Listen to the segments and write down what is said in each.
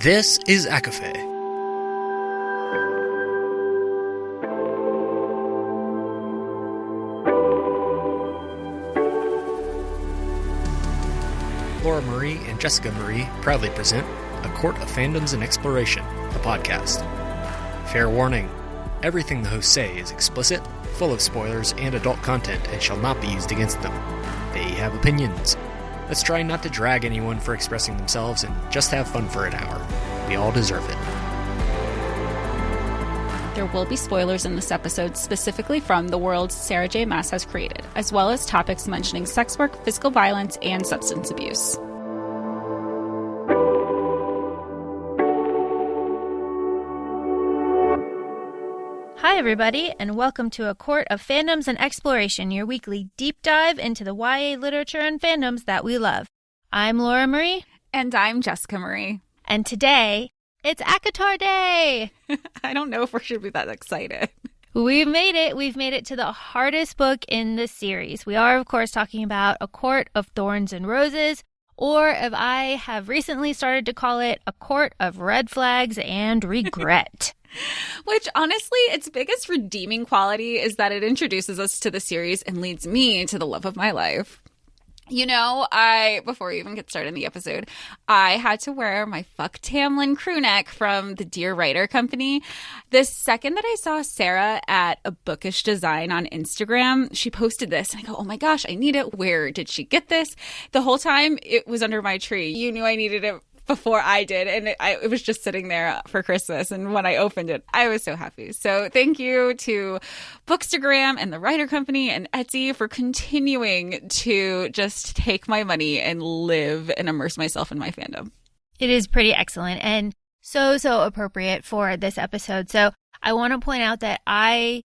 This is ACOFAE. Laura Marie and Jessica Marie proudly present A Court of Fandoms and Exploration, the podcast. Fair warning, everything the hosts say is explicit, full of spoilers and adult content and shall not be used against them. They have opinions. Let's try not to drag anyone for expressing themselves and just have fun for an hour. We all deserve it. There will be spoilers in this episode specifically from the world Sarah J. Maas has created, as well as topics mentioning sex work, physical violence, and substance abuse. Hi everybody, and welcome to A Court of Fandoms and Exploration, your weekly deep dive into the YA literature and fandoms that we love. I'm Laura Marie. And I'm Jessica Marie. And today, it's ACOTAR Day! I don't know if we should be that excited. We've made it. We've made it to the hardest book in the series. We are, of course, talking about A Court of Thorns and Roses, or as I have recently started to call it, A Court of Red Flags and Regret. Which, honestly, its biggest redeeming quality is that it introduces us to the series and leads me to the love of my life. You know, before we even get started in the episode, I had to wear my Fuck Tamlin crew neck from the Dear Writer Company. The second that I saw Sarah at A Bookish Design on Instagram, she posted this and I go, oh my gosh, I need it. Where did she get this? The whole time it was under my tree. You knew I needed it before I did, and it was just sitting there for Christmas, and when I opened it, I was so happy. So thank you to Bookstagram and the Writer Company and Etsy for continuing to just take my money and live and immerse myself in my fandom. It is pretty excellent and so appropriate for this episode. So I want to point out that I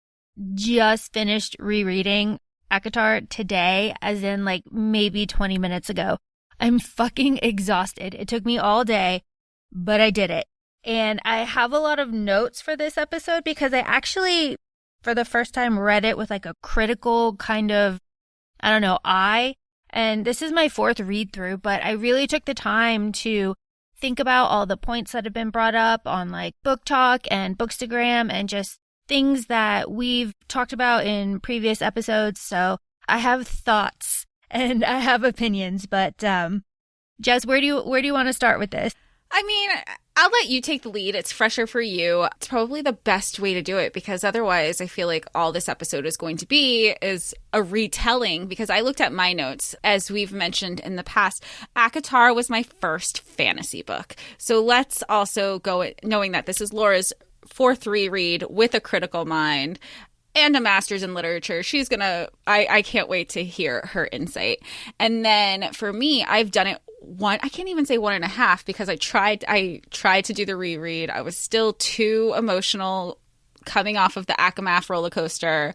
just finished rereading ACOTAR today, as in like maybe 20 minutes ago. I'm fucking exhausted. It took me all day, but I did it. And I have a lot of notes for this episode because I actually, for the first time, read it with like a critical kind of, eye. And this is my fourth read through, but I really took the time to think about all the points that have been brought up on like Book Talk and Bookstagram and just things that we've talked about in previous episodes. So I have thoughts. And I have opinions, but Jess, where do you want to start with this? I mean, I'll let you take the lead. It's fresher for you. It's probably the best way to do it because otherwise I feel like all this episode is going to be is a retelling because I looked at my notes. As we've mentioned in the past, ACOTAR was my first fantasy book. So let's also go knowing that this is Laura's fourth reread with a critical mind and a master's in literature. She's I can't wait to hear her insight. And then for me, I've done it I can't even say 1.5 because I tried to do the reread. I was still too emotional coming off of the ACOMAF roller coaster.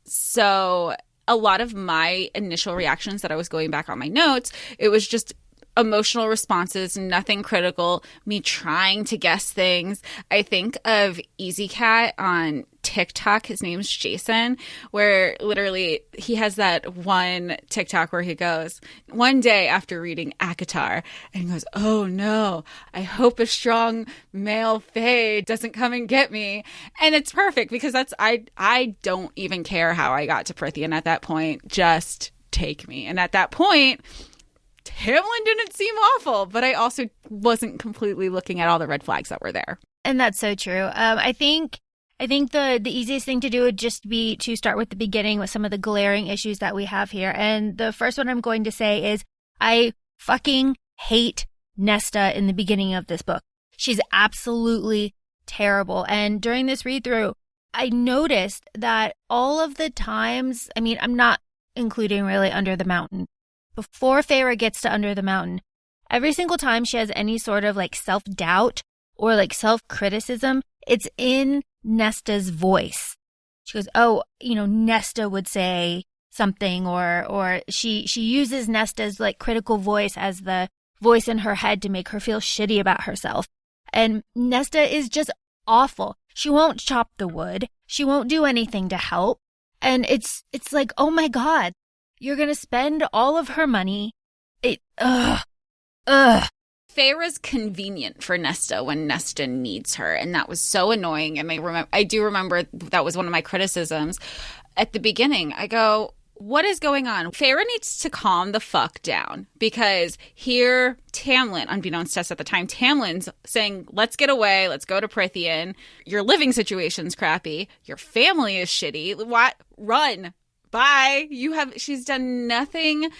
So a lot of my initial reactions that I was going back on my notes, it was just emotional responses, nothing critical, me trying to guess things. I think of Easy Cat on TikTok, his name's Jason, where literally he has that one TikTok where he goes, one day after reading ACOTAR, and he goes, oh no, I hope a strong male fae doesn't come and get me. And it's perfect because I don't even care how I got to Prithian at that point, just take me. And at that point, Tamlin didn't seem awful, but I also wasn't completely looking at all the red flags that were there. And that's so true. I think the easiest thing to do would just be to start with the beginning with some of the glaring issues that we have here. And the first one I'm going to say is I fucking hate Nesta in the beginning of this book. She's absolutely terrible. And during this read through, I noticed that all of the times, I mean, I'm not including really Under the Mountain. Before Feyre gets to Under the Mountain, every single time she has any sort of like self-doubt or like self-criticism, it's in Nesta's voice. She goes, oh, Nesta would say something or she uses Nesta's like critical voice as the voice in her head to make her feel shitty about herself. And Nesta is just awful. She won't chop the wood. She won't do anything to help. And it's like, oh my God. You're going to spend all of her money. Feyre's convenient for Nesta when Nesta needs her, and that was so annoying. And I do remember that was one of my criticisms at the beginning. I go, what is going on? Feyre needs to calm the fuck down, because here Tamlin, unbeknownst to us at the time, Tamlin's saying, let's get away, let's go to Prythian. Your living situation's crappy. Your family is shitty. What? Run. Bye. She's done nothing.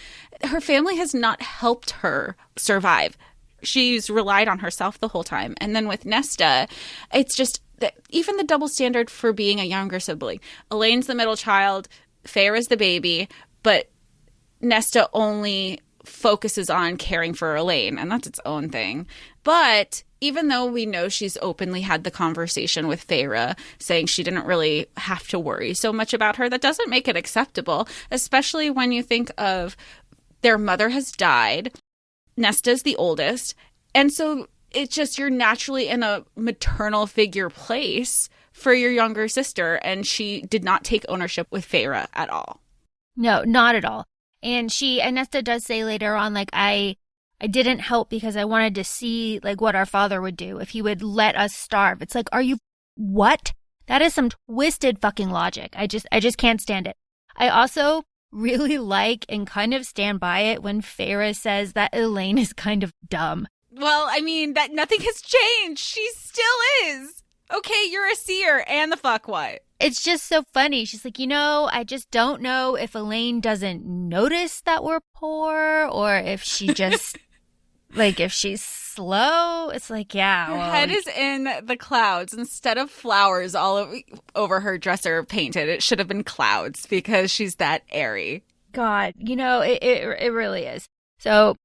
Her family has not helped her survive. She's relied on herself the whole time. And then with Nesta, it's just that even the double standard for being a younger sibling. Elaine's the middle child, Feyre's the baby, but Nesta only focuses on caring for Elaine, and that's its own thing. But even though we know she's openly had the conversation with Feyre, saying she didn't really have to worry so much about her, that doesn't make it acceptable, especially when you think of their mother has died. Nesta's the oldest, and so it's just you're naturally in a maternal figure place for your younger sister, and she did not take ownership with Feyre at all. No, not at all. And Nesta does say later on, like, I didn't help because I wanted to see, like, what our father would do if he would let us starve. It's like, are you, what? That is some twisted fucking logic. I just can't stand it. I also really like and kind of stand by it when Feyre says that Elaine is kind of dumb. Well, I mean, that nothing has changed. She still is. Okay, you're a seer and the fuck what? It's just so funny. She's like, I just don't know if Elaine doesn't notice that we're poor, or if she just, like, if she's slow. It's like, yeah. Her head is in the clouds. Instead of flowers all over her dresser painted, it should have been clouds, because she's that airy. God, it really is. So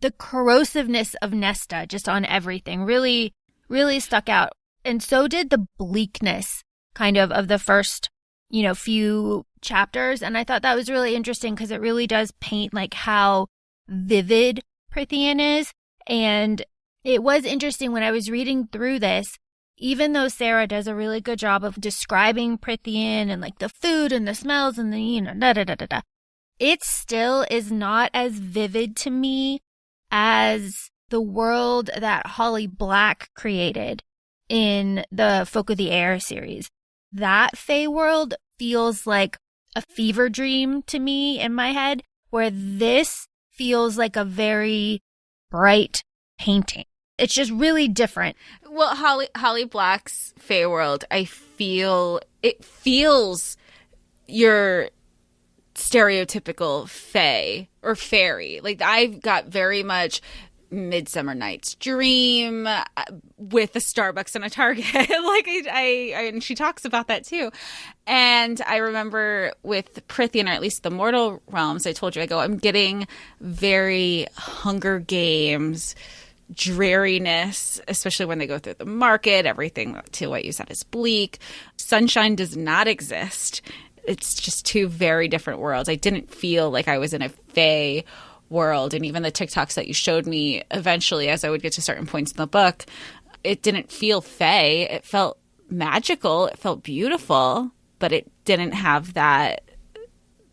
the corrosiveness of Nesta just on everything really, really stuck out. And so did the bleakness kind of the first, few chapters. And I thought that was really interesting because it really does paint like how vivid Prythian is. And it was interesting when I was reading through this, even though Sarah does a really good job of describing Prythian and like the food and the smells and the, it still is not as vivid to me as the world that Holly Black created in the Folk of the Air series. That Fae world feels like a fever dream to me in my head, where this feels like a very bright painting. It's just really different. Well, Holly Black's Fae world, it feels your stereotypical fae or fairy. Like, I've got very much Midsummer Night's Dream with a Starbucks and a Target. And she talks about that too. And I remember with Prythian, or at least the Mortal Realms, I told you, I'm getting very Hunger Games dreariness, especially when they go through the market. Everything to what you said is bleak. Sunshine does not exist. It's just two very different worlds. I didn't feel like I was in a fae world. And even the TikToks that you showed me eventually, as I would get to certain points in the book, it didn't feel fae. It felt magical. It felt beautiful, but it didn't have that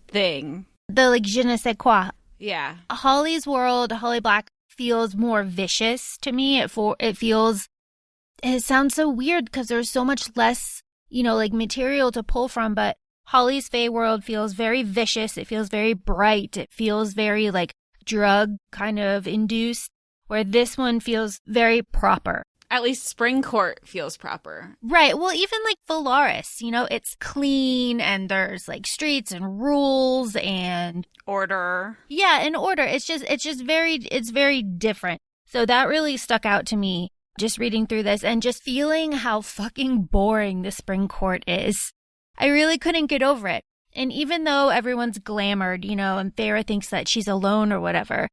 thing. The like je ne sais quoi. Yeah. Holly's world, Holly Black, feels more vicious to me. It sounds so weird because there's so much less, like material to pull from, but Holly's Fae world feels very vicious. It feels very bright. It feels very like drug kind of induced, where this one feels very proper. At least Spring Court feels proper. Right. Well, even like Valaris, it's clean and there's like streets and rules and order. Yeah, and order. It's very different. So that really stuck out to me just reading through this and just feeling how fucking boring the Spring Court is. I really couldn't get over it. And even though everyone's glamored, and Feyre thinks that she's alone or whatever,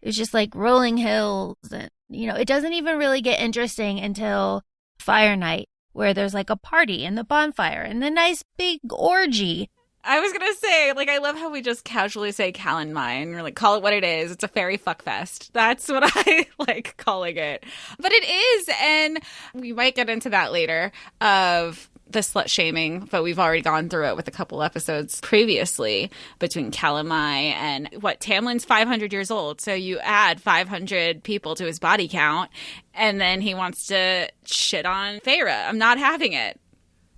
it's just like rolling hills. And, it doesn't even really get interesting until Fire Night, where there's like a party and the bonfire and the nice big orgy. I was going to say, I love how we just casually say Callan Mine. We're like, call it what it is. It's a fairy fuckfest. That's what I like calling it. But it is. And we might get into that later of the slut shaming, but we've already gone through it with a couple episodes previously between Calamai and Tamlin's 500 years old. So you add 500 people to his body count, and then he wants to shit on Feyre. I'm not having it.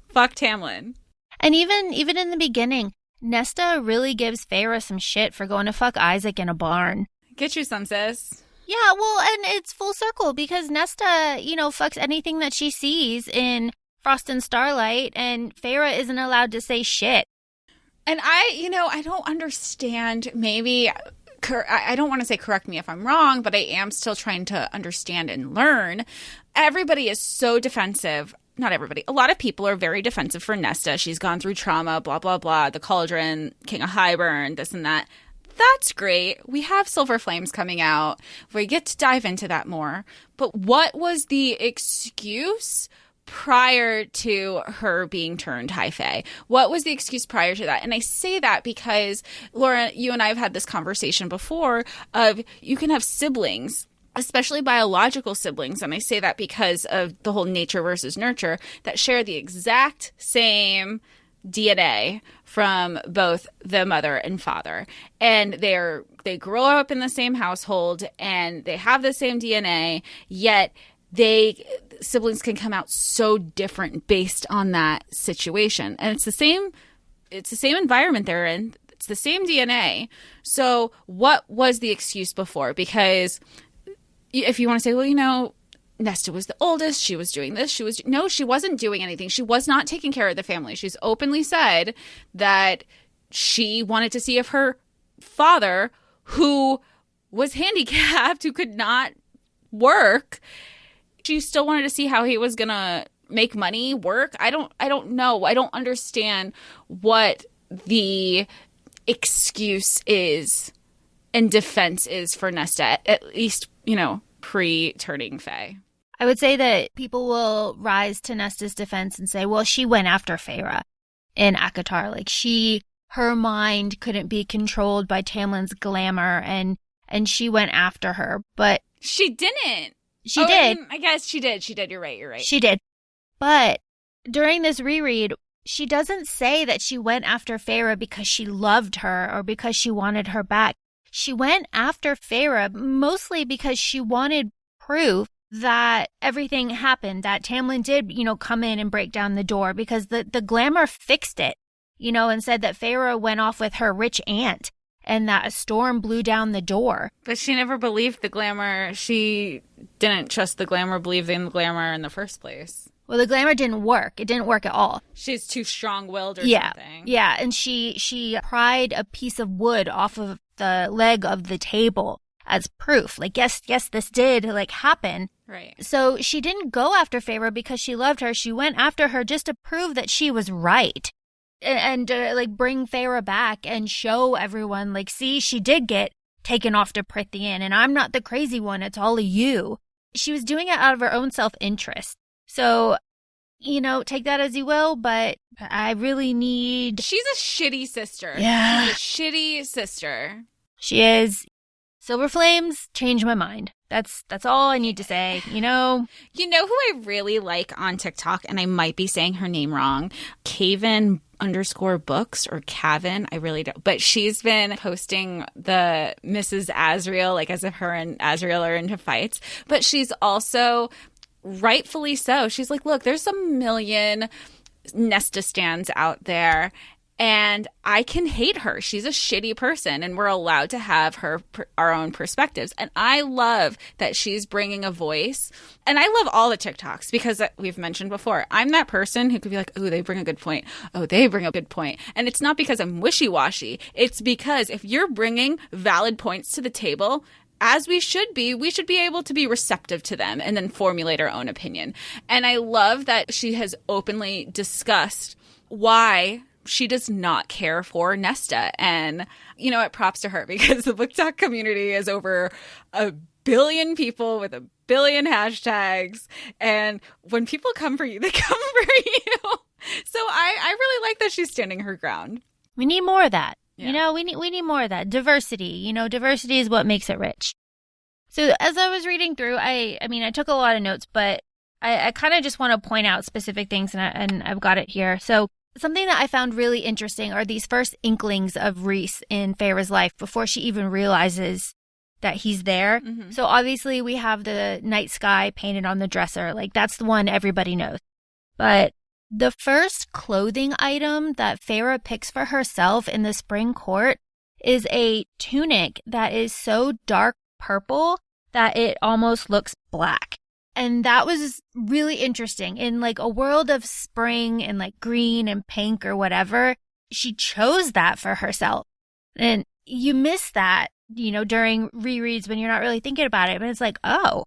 Fuck Tamlin. And even in the beginning, Nesta really gives Feyre some shit for going to fuck Isaac in a barn. Get you some, sis. Yeah, well, and it's full circle because Nesta, fucks anything that she sees in Frost and Starlight, and Feyre isn't allowed to say shit. And I don't understand, maybe, I don't want to say correct me if I'm wrong, but I am still trying to understand and learn. Everybody is so defensive. Not everybody. A lot of people are very defensive for Nesta. She's gone through trauma, blah, blah, blah, the Cauldron, King of Highburn, this and that. That's great. We have Silver Flames coming out. We get to dive into that more. But what was the excuse prior to her being turned High Fae? What was the excuse prior to that? And I say that because, Laura, you and I have had this conversation before of you can have siblings, especially biological siblings, and I say that because of the whole nature versus nurture, that share the exact same DNA from both the mother and father. And they grow up in the same household and they have the same DNA, yet siblings can come out so different based on that situation. And it's the same environment they're in. It's the same DNA. So what was the excuse before? Because if you want to say, well, Nesta was the oldest, she was doing this, no, she wasn't doing anything. She was not taking care of the family. She's openly said that she wanted to see if her father, who was handicapped, who could not work, she still wanted to see how he was going to make money, work. I don't know. I don't understand what the excuse is and defense is for Nesta, at least, pre-turning Fae. I would say that people will rise to Nesta's defense and say, well, she went after Feyre in ACOTAR. Like her mind couldn't be controlled by Tamlin's glamour and she went after her. But she didn't. She did. I guess she did. She did. You're right. She did. But during this reread, she doesn't say that she went after Feyre because she loved her or because she wanted her back. She went after Feyre mostly because she wanted proof that everything happened, that Tamlin did, come in and break down the door, because the glamour fixed it, and said that Feyre went off with her rich aunt and that a storm blew down the door. But she never believed the glamour. She didn't trust the glamour, believe in the glamour in the first place. Well, the glamour didn't work. It didn't work at all. She's too strong-willed or something. Yeah, and she pried a piece of wood off of the leg of the table as proof. Like, yes, this did, happen. Right. So she didn't go after Feyre because she loved her. She went after her just to prove that she was right. And bring Feyre back and show everyone, see, she did get taken off to Prythian, and I'm not the crazy one. It's all of you. She was doing it out of her own self-interest. So, take that as you will, but I really need... She's a shitty sister. Yeah. She's a shitty sister. She is. Silver Flames changed my mind. That's all I need to say, You know who I really like on TikTok, and I might be saying her name wrong, Caven_books or Cavan, I really don't. But she's been posting the Mrs. Asriel, as if her and Asriel are into fights. But she's also, rightfully so, she's like, look, there's a million Nesta stands out there, and I can hate her. She's a shitty person, and we're allowed to have our own perspectives. And I love that she's bringing a voice. And I love all the TikToks because we've mentioned before, I'm that person who could be like, oh, they bring a good point. Oh, they bring a good point. And it's not because I'm wishy-washy. It's because if you're bringing valid points to the table, as we should be able to be receptive to them and then formulate our own opinion. And I love that she has openly discussed why she does not care for Nesta. And, props to her because the book talk community is over 1 billion people with 1 billion hashtags. And when people come for you, they come for you. So I really like that she's standing her ground. We need more of that. Yeah. We need more of that. Diversity. Diversity is what makes it rich. So as I was reading through, I took a lot of notes, but I kind of just want to point out specific things, and I've got it here. So something that I found really interesting are these first inklings of Rhys in Feyre's life before she even realizes that he's there. Mm-hmm. So obviously we have the night sky painted on the dresser. Like, that's the one everybody knows. But the first clothing item that Feyre picks for herself in the spring court is a tunic that is so dark purple that it almost looks black. And that was really interesting. In like a world of spring and like green and pink or whatever, she chose that for herself. And you miss that, you know, during rereads when you're not really thinking about it. But it's like, oh,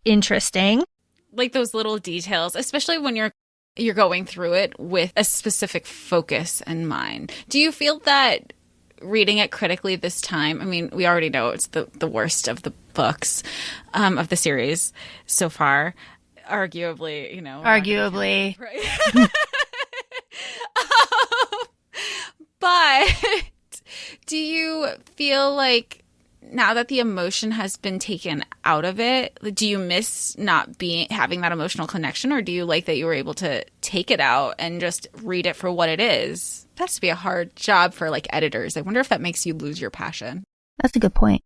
interesting. Like those little details, especially when you're going through it with a specific focus in mind. Do you feel that reading it critically this time? I mean, we already know it's the worst of the books of the series so far. Arguably, you know. Arguably. Right. But do you feel like now that the emotion has been taken out of it, do you miss not having that emotional connection, or do you like that you were able to take it out and just read it for what it is? It has to be a hard job for like editors. I wonder if that makes you lose your passion. That's a good point.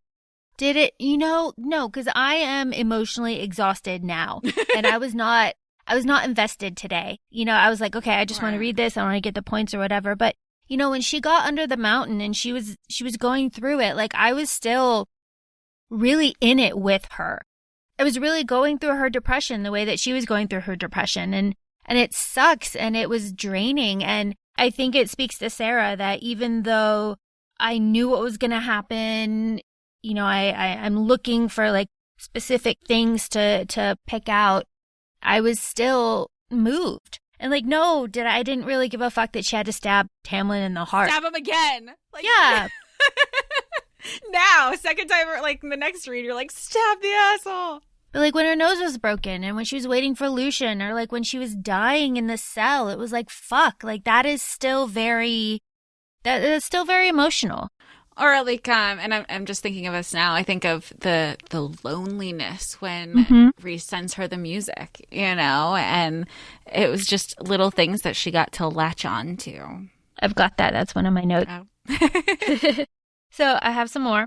Did it? You know, no, because I am emotionally exhausted now, and I was not invested today. You know, I was like, okay, I just want to read this. I want to get the points or whatever. But you know, when she got under the mountain and she was going through it, like I was still really in it with her. I was really going through her depression the way that she was going through her depression, and it sucks and it was draining. And I think it speaks to Sarah that even though I knew what was going to happen, you know, I'm looking for like specific things to pick out, I was still moved. And like, no, I didn't really give a fuck that she had to stab Tamlin in the heart. Stab him again. Like, yeah. Now, second time, like the next read, you're like, stab the asshole. But like when her nose was broken and when she was waiting for Lucian, or like when she was dying in the cell, it was like, fuck, like that is still very emotional. Or like, and I'm just thinking of us now. I think of the loneliness when Rhys sends her the music, you know, and it was just little things that she got to latch on to. I've got that. That's one of my notes. Oh. So I have some more.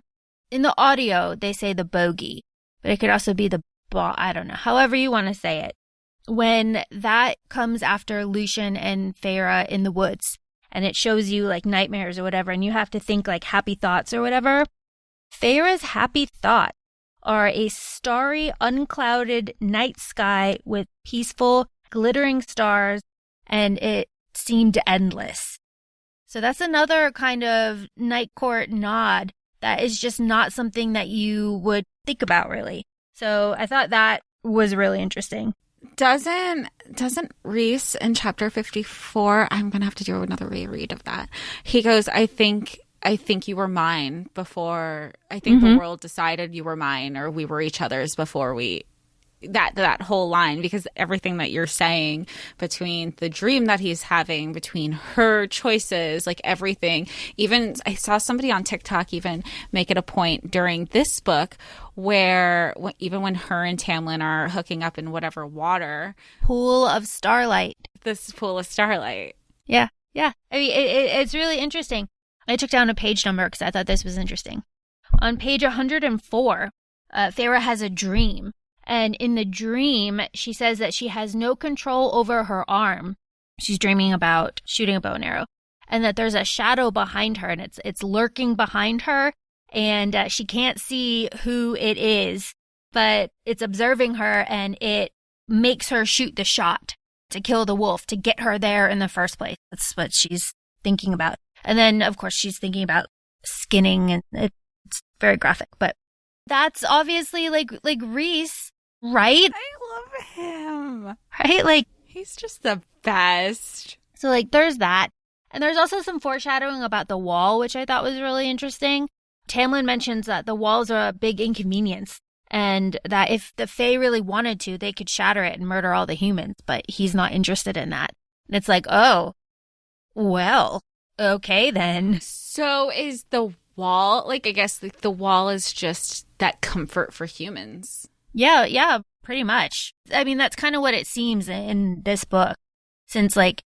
In the audio, they say the bogey, but it could also be the I don't know, however you want to say it. When that comes after Lucian and Feyre in the woods, and it shows you like nightmares or whatever, and you have to think like happy thoughts or whatever. Feyre's happy thoughts are a starry, unclouded night sky with peaceful, glittering stars, and it seemed endless. So that's another kind of night court nod that is just not something that you would think about really. So I thought that was really interesting. Doesn't Rhys in chapter 54, I'm going to have to do another reread of that. He goes, I think you were mine before, I think the world decided you were mine, or we were each other's before that whole line, because everything that you're saying between the dream that he's having, between her choices, like everything, even I saw somebody on TikTok even make it a point during this book where even when her and Tamlin are hooking up in whatever water. Pool of starlight. This pool of starlight. Yeah. Yeah. I mean, it's really interesting. I took down a page number because I thought this was interesting. On page 104, Feyre has a dream. And in the dream, she says that she has no control over her arm. She's dreaming about shooting a bow and arrow. And that there's a shadow behind her, and it's lurking behind her. And she can't see who it is, but it's observing her, and it makes her shoot the shot to kill the wolf, to get her there in the first place. That's what she's thinking about. And then, of course, she's thinking about skinning, and it's very graphic. But that's obviously like Rhys, right? I love him. Right? Like, he's just the best. So, like, there's that. And there's also some foreshadowing about the wall, which I thought was really interesting. Tamlin mentions that the walls are a big inconvenience, and that if the Fae really wanted to, they could shatter it and murder all the humans, but he's not interested in that. And it's like, oh, well, okay then. So is the wall, like, I guess the wall is just that comfort for humans. Yeah, pretty much. I mean, that's kind of what it seems in this book, since like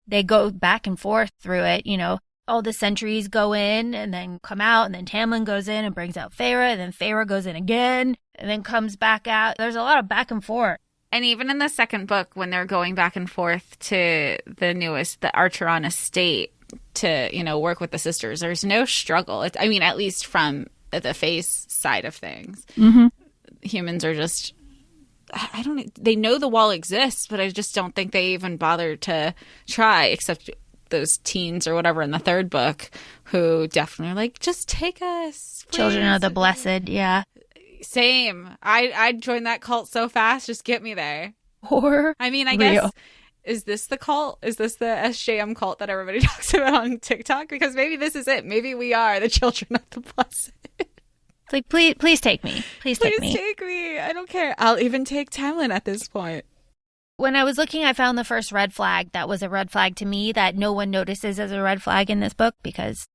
they go back and forth through it, you know, all the sentries go in and then come out, and then Tamlin goes in and brings out Feyre, and then Feyre goes in again and then comes back out. There's a lot of back and forth. And even in the second book, when they're going back and forth to the Archeron estate to, you know, work with the sisters, there's no struggle. I mean, at least from the face side of things. Mm-hmm. Humans are just, they know the wall exists, but I just don't think they even bother to try, except those teens or whatever in the third book who definitely are like, just take us, please. Children of the Blessed, yeah. Same. I'd join that cult so fast. Just get me there. Or I mean, I guess, is this the cult? Is this the SJM cult that everybody talks about on TikTok? Because maybe this is it. Maybe we are the children of the blessed. It's like, please take me. Please take me. Please take me. I don't care. I'll even take Tamlin at this point. When I was looking, I found the first red flag that was a red flag to me that no one notices as a red flag in this book, because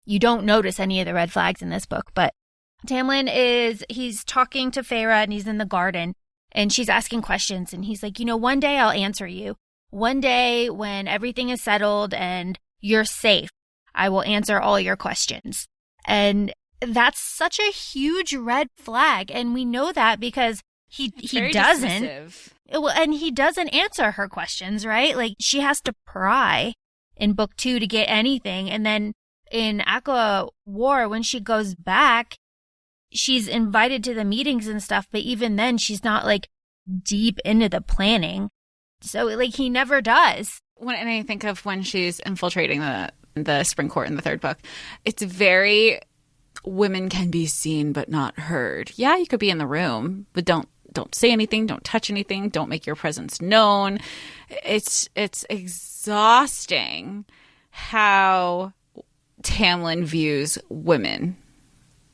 you don't notice any of the red flags in this book. But Tamlin he's talking to Feyre, and he's in the garden, and she's asking questions, and he's like, you know, one day I'll answer you. One day when everything is settled and you're safe, I will answer all your questions. And that's such a huge red flag, and we know that because he doesn't. Dismissive. Well, and he doesn't answer her questions, right? Like, she has to pry in book 2 to get anything, and then in Aqua War, when she goes back, she's invited to the meetings and stuff, but even then she's not like deep into the planning. So like he never does. And I think of when she's infiltrating the Spring Court in the third book, it's very women can be seen but not heard. Yeah, you could be in the room, but don't say anything, don't touch anything, don't make your presence known. It's exhausting how Tamlin views women.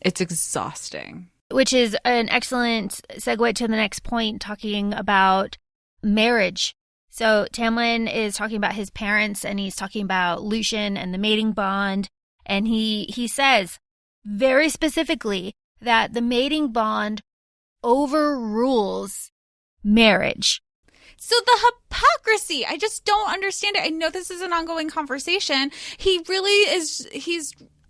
It's exhausting. Which is an excellent segue to the next point, talking about marriage. So Tamlin is talking about his parents, and he's talking about Lucien and the mating bond. And he says very specifically that the mating bond overrules marriage. So the hypocrisy, I just don't understand it. I know this is an ongoing conversation. He really is,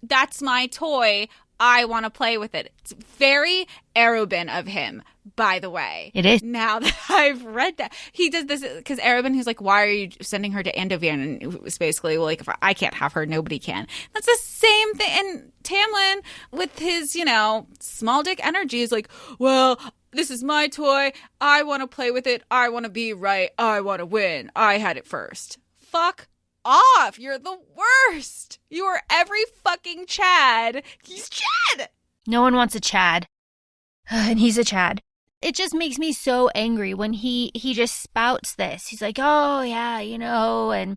that's my toy. I want to play with it. It's very Arobin of him, by the way. It is. Now that I've read that. He does this because Arobin, he's like, why are you sending her to Andovian? And it was basically, well, like, if I can't have her, nobody can. That's the same thing. And Tamlin, with his, you know, small dick energy, is like, well, this is my toy. I want to play with it. I want to be right. I want to win. I had it first. Fuck off. You're the worst. You are every fucking Chad. He's Chad. No one wants a Chad. And he's a Chad. It just makes me so angry when he just spouts this. He's like, oh, yeah, you know, and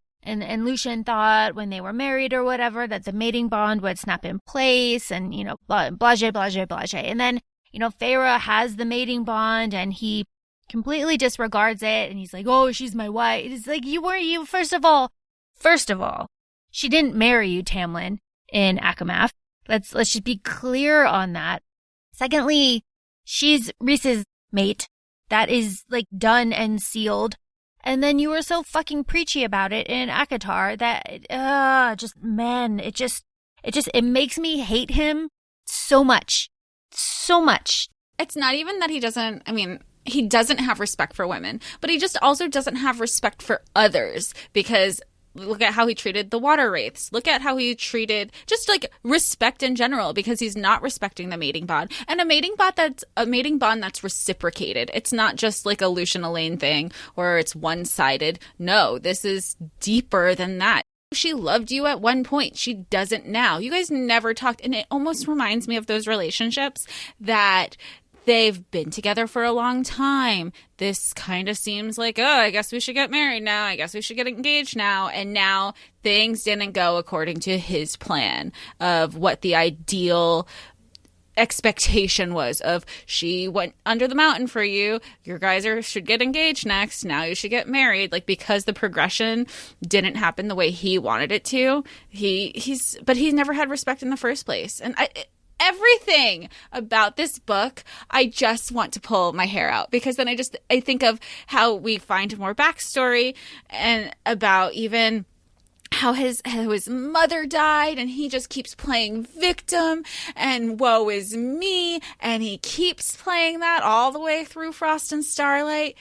Lucien thought when they were married or whatever that the mating bond would snap in place and, you know, blase. And then, you know, Feyre has the mating bond and he completely disregards it. And he's like, oh, she's my wife. It's like, First of all, she didn't marry you, Tamlin, in Akamath. Let's just be clear on that. Secondly, she's Rhys's mate. That is like done and sealed. And then you were so fucking preachy about it in ACOTAR that it makes me hate him so much. So much. It's not even that he doesn't have respect for women, but he just also doesn't have respect for others, because look at how he treated the water wraiths. Look at how he treated just like respect in general, because he's not respecting the mating bond. And a mating bond that's reciprocated. It's not just like a Lucien Elaine thing or it's one-sided. No, this is deeper than that. She loved you at one point. She doesn't now. You guys never talked. And it almost reminds me of those relationships that they've been together for a long time. This kind of seems like, oh, I guess we should get married now. I guess we should get engaged now. And now things didn't go according to his plan of what the ideal expectation was of. She went under the mountain for you. Your guys should get engaged next. Now you should get married. Like, because the progression didn't happen the way he wanted it to. But he never had respect in the first place. And everything about this book, I just want to pull my hair out, because then I think of how we find more backstory and about even how his mother died, and he just keeps playing victim and woe is me, and he keeps playing that all the way through Frost and Starlight.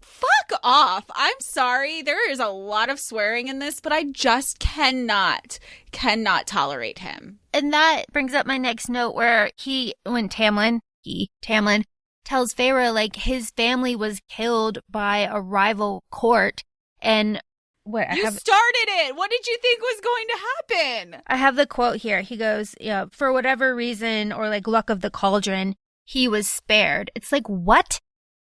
Fuck off. I'm sorry. There is a lot of swearing in this, but I just cannot tolerate him. And that brings up my next note where when Tamlin tells Feyre, like, his family was killed by a rival court. And you started it. What did you think was going to happen? I have the quote here. He goes, for whatever reason, or like luck of the cauldron, he was spared. It's like, what?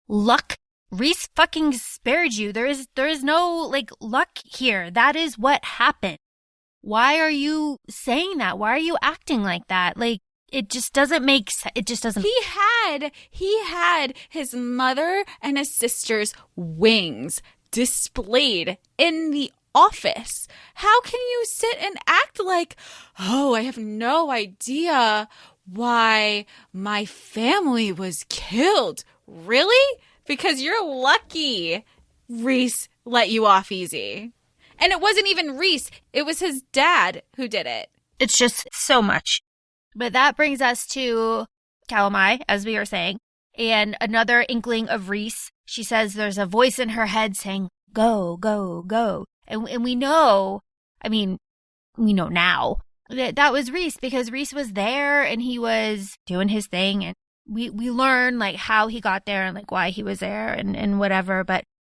Luck? Rhys fucking spared you. There is no like luck here. That is what happened. Why are you saying that? Why are you acting like that? Like, it just doesn't make sense. It just doesn't. He had his mother and his sister's wings displayed in the office. How can you sit and act like, oh, I have no idea why my family was killed? Really? Because you're lucky Rhys let you off easy. And it wasn't even Rhys. It was his dad who did it. It's just so much. But that brings us to Calamai, as we were saying, and another inkling of Rhys. She says there's a voice in her head saying, go, go, go. And we know, we know now that was Rhys, because Rhys was there and he was doing his thing, and we learn like how he got there and like why he was there and whatever.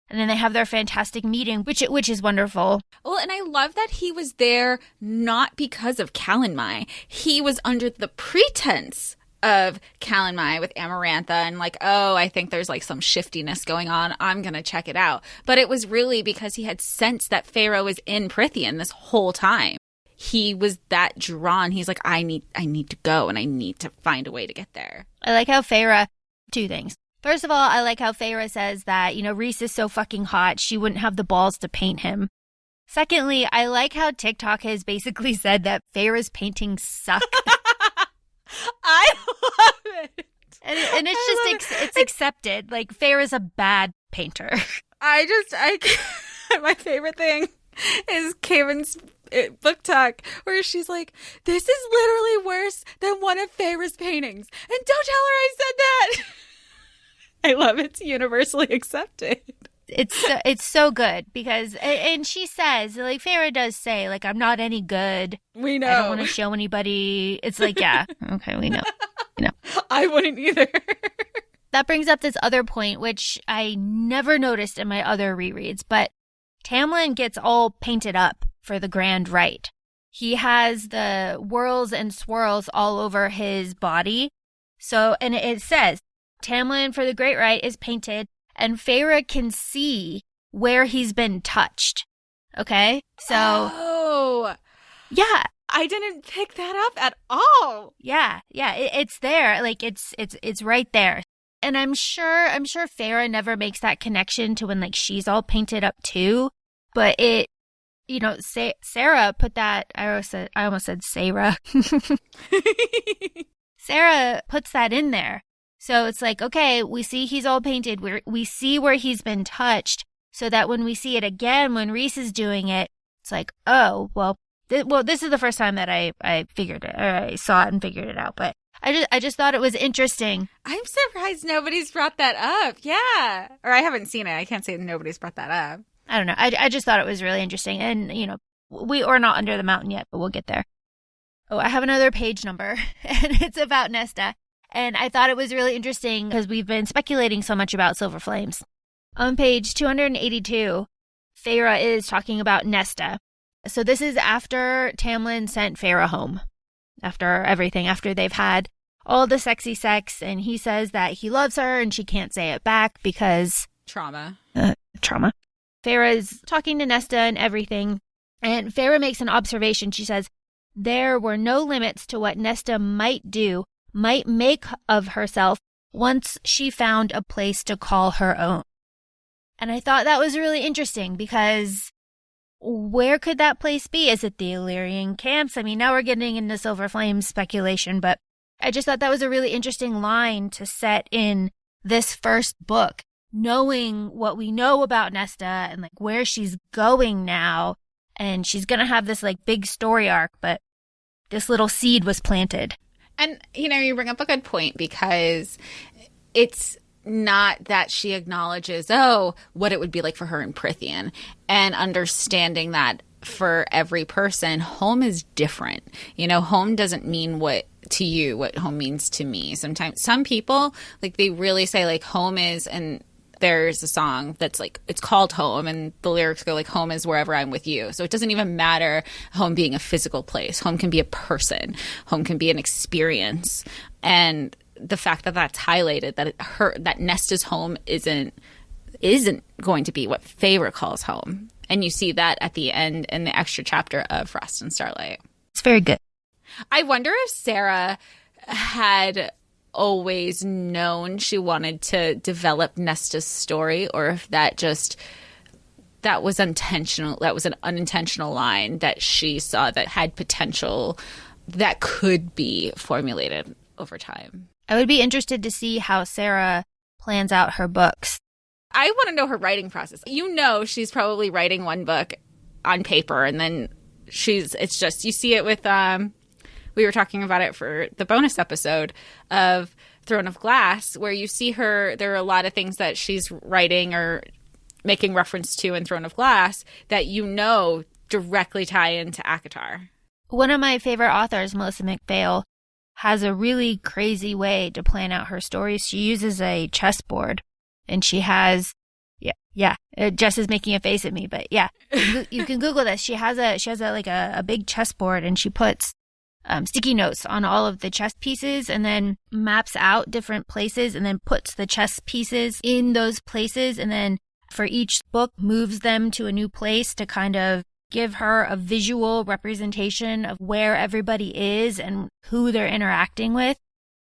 And then they have their fantastic meeting, which is wonderful. Well, and I love that he was there not because of Calanmai. He was under the pretense of Calanmai with Amarantha and like, oh, I think there's like some shiftiness going on. I'm going to check it out. But it was really because he had sensed that Feyre was in Prythian this whole time. He was that drawn. He's like, I need to go, and I need to find a way to get there. I like how Feyre, two things. First of all, I like how Feyre says that, Rhys is so fucking hot, she wouldn't have the balls to paint him. Secondly, I like how TikTok has basically said that Feyre's paintings suck. I love it. And it's just, it's accepted. Like, Feyre's a bad painter. My favorite thing is Kaven's book talk, where she's like, this is literally worse than one of Feyre's paintings. And don't tell her I said that. I love it's universally accepted. It's so good because, and she says, like, Feyre does say, like, I'm not any good. We know. I don't want to show anybody. It's like, yeah, okay, we know. I wouldn't either. That brings up this other point, which I never noticed in my other rereads, but Tamlin gets all painted up for the grand rite. He has the whirls and swirls all over his body. So, and it says, Tamlin for the great rite is painted, and Feyre can see where he's been touched. Okay? So. Oh. Yeah. I didn't pick that up at all. Yeah. It's there. Like, it's right there. And I'm sure Feyre never makes that connection to when, like, she's all painted up too. But it, Sarah put that, I almost said Sarah. Sarah puts that in there. So it's like, okay, we see he's all painted. We see where he's been touched, so that when we see it again, when Rhys is doing it, it's like, oh, well, this is the first time that I figured it, or I saw it and figured it out. But I just thought it was interesting. I'm surprised nobody's brought that up. Yeah. Or I haven't seen it. I can't say nobody's brought that up. I don't know. I just thought it was really interesting. And, we're not under the mountain yet, but we'll get there. Oh, I have another page number, and it's about Nesta. And I thought it was really interesting because we've been speculating so much about Silver Flames. On page 282, Feyre is talking about Nesta. So this is after Tamlin sent Feyre home. After everything, after they've had all the sexy sex, and he says that he loves her and she can't say it back because... Trauma. Feyre is talking to Nesta and everything, and Feyre makes an observation. She says, there were no limits to what Nesta might make of herself once she found a place to call her own. And I thought that was really interesting because where could that place be? Is it the Illyrian camps? I mean, now we're getting into Silver Flames speculation, but I just thought that was a really interesting line to set in this first book, knowing what we know about Nesta and like where she's going now. And she's going to have this like big story arc, but this little seed was planted. And, you bring up a good point, because it's not that she acknowledges, what it would be like for her in Prithian, and understanding that for every person, home is different. Home doesn't mean what home means to me. Sometimes some people, like, they really say like home is, and there's a song that's like, it's called Home, and the lyrics go like, home is wherever I'm with you. So it doesn't even matter home being a physical place. Home can be a person. Home can be an experience. And the fact that that's highlighted, that Nesta's home isn't going to be what Feyre calls home. And you see that at the end in the extra chapter of Frost and Starlight. It's very good. I wonder if Sarah had always known she wanted to develop Nesta's story, or if that was intentional. That was an unintentional line that she saw that had potential that could be formulated over time. I would be interested to see how Sarah plans out her books. I want to know her writing process. She's probably writing one book on paper, and then it's just, you see it with, we were talking about it for the bonus episode of Throne of Glass, where you see her, there are a lot of things that she's writing or making reference to in Throne of Glass that directly tie into ACOTAR. One of my favorite authors, Melissa McPhail, has a really crazy way to plan out her stories. She uses a chessboard, and she has, Jess is making a face at me, but yeah, you can Google this. She has a big chessboard, and she puts sticky notes on all of the chess pieces, and then maps out different places, and then puts the chess pieces in those places, and then for each book moves them to a new place to kind of give her a visual representation of where everybody is and who they're interacting with,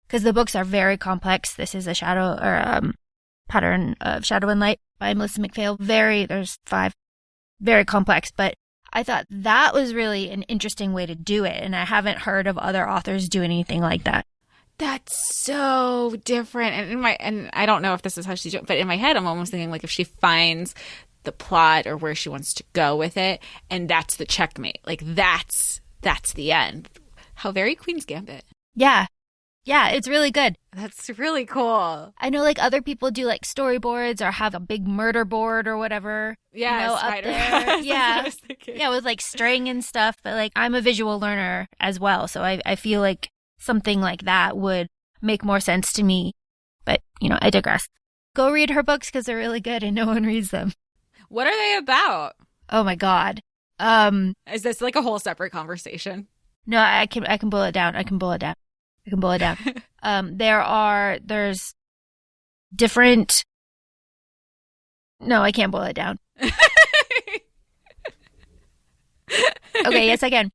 because the books are very complex. This is a Pattern of Shadow and Light by Melissa McPhail. There's 5, very complex, but I thought that was really an interesting way to do it, and I haven't heard of other authors do anything like that. That's so different. And I don't know if this is how she's doing it, but in my head, I'm almost thinking like if she finds the plot or where she wants to go with it, and that's the checkmate. Like that's the end. How very Queen's Gambit. Yeah. Yeah, it's really good. That's really cool. I know like other people do like storyboards or have a big murder board or whatever. Yeah, up there. Yeah. Yeah, with like string and stuff. But like I'm a visual learner as well. So I feel like something like that would make more sense to me. But, I digress. Go read her books because they're really good and no one reads them. What are they about? Oh my God. Is this like a whole separate conversation? No, I can boil it down. There's different. No, I can't boil it down. Okay, yes, I can.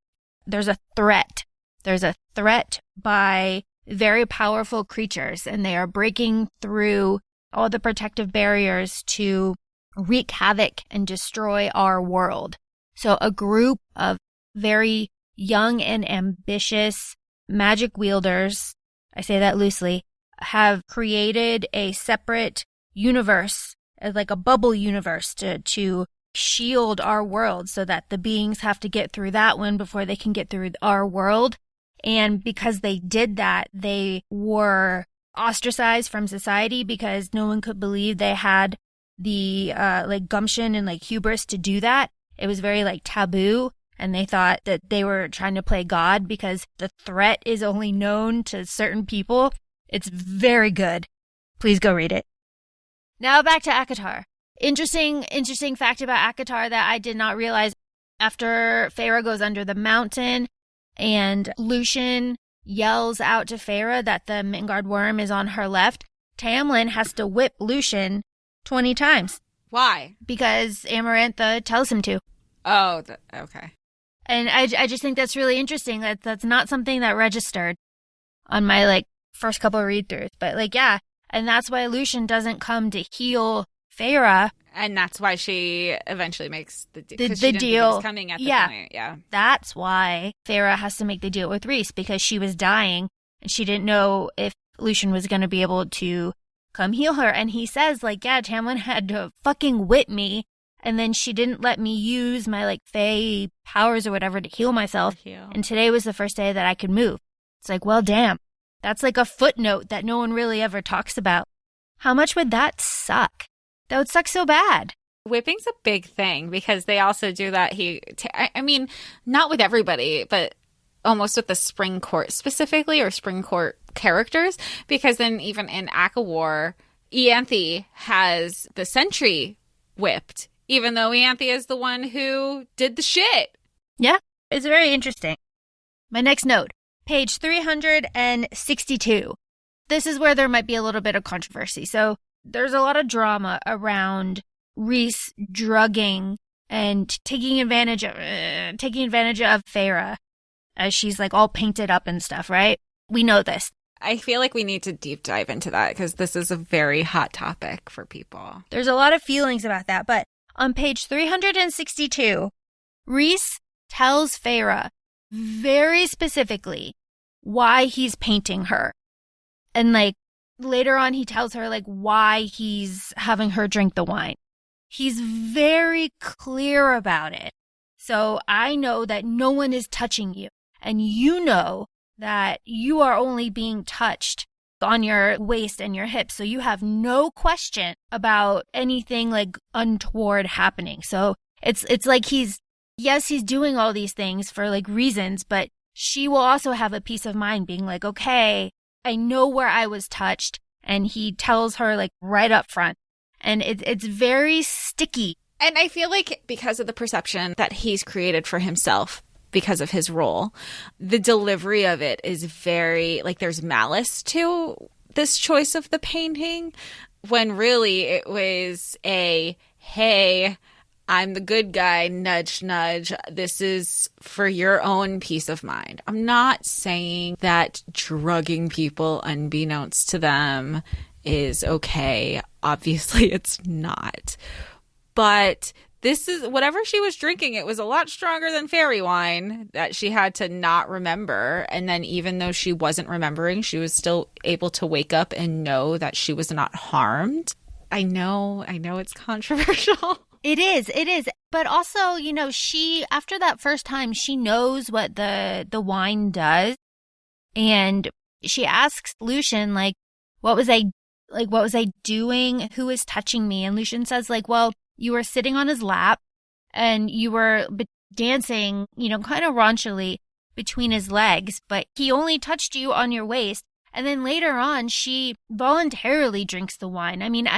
There's a threat. There's a threat by very powerful creatures, and they are breaking through all the protective barriers to wreak havoc and destroy our world. So a group of very young and ambitious magic wielders, I say that loosely, have created a separate universe, like a bubble universe to shield our world so that the beings have to get through that one before they can get through our world. And because they did that, they were ostracized from society because no one could believe they had the like gumption and like hubris to do that. It was very like taboo. And they thought that they were trying to play God because the threat is only known to certain people. It's very good. Please go read it. Now back to ACOTAR. Interesting fact about ACOTAR that I did not realize. After Feyre goes under the mountain and Lucian yells out to Feyre that the Midgard worm is on her left, Tamlin has to whip Lucian 20 times. Why? Because Amarantha tells him to. Oh, okay. And I just think that's really interesting. That's not something that registered on my like first couple of read-throughs. But like, yeah. And that's why Lucian doesn't come to heal Feyre. And that's why she eventually makes the deal. The deal. Think he was coming at the point. Yeah. That's why Feyre has to make the deal with Rhys, because she was dying and she didn't know if Lucian was going to be able to come heal her. And he says, like, yeah, Tamlin had to fucking whip me, and then she didn't let me use my, like, Fae powers or whatever to heal myself. And today was the first day that I could move. It's like, well, damn. That's like a footnote that no one really ever talks about. How much would that suck? That would suck so bad. Whipping's a big thing because they also do that. I mean, not with everybody, but almost with the Spring Court specifically, or Spring Court characters, because then even in ACOWAR, Ianthe has the sentry whipped, even though Ianthe is the one who did the shit. Yeah, it's very interesting. My next note, page 362. This is where there might be a little bit of controversy. So there's a lot of drama around Rhys drugging and taking advantage of Feyre as she's like all painted up and stuff, right? We know this. I feel like we need to deep dive into that because this is a very hot topic for people. There's a lot of feelings about that, but on page 362, Rhys tells Feyre very specifically why he's painting her. And like later on, he tells her like why he's having her drink the wine. He's very clear about it. So I know that no one is touching you. And you know that you are only being touched on your waist and your hips. So you have no question about anything like untoward happening. So it's like he's doing all these things for like reasons, but she will also have a peace of mind being like, okay, I know where I was touched. And he tells her like right up front. And it's very sticky. And I feel like because of the perception that he's created for himself because of his role, the delivery of it is very, like, there's malice to this choice of the painting, when really it was a, hey, I'm the good guy, nudge, nudge. This is for your own peace of mind. I'm not saying that drugging people unbeknownst to them is okay. Obviously, it's not. But this is whatever she was drinking. It was a lot stronger than fairy wine that she had to not remember. And then even though she wasn't remembering, she was still able to wake up and know that she was not harmed. I know it's controversial. It is. But also, you know, she, after that first time, she knows what the wine does. And she asks Lucian, like, what was I doing? Who was touching me? And Lucian says, like, well, you were sitting on his lap and you were dancing, you know, kind of raunchily between his legs, but he only touched you on your waist. And then later on, she voluntarily drinks the wine. I mean,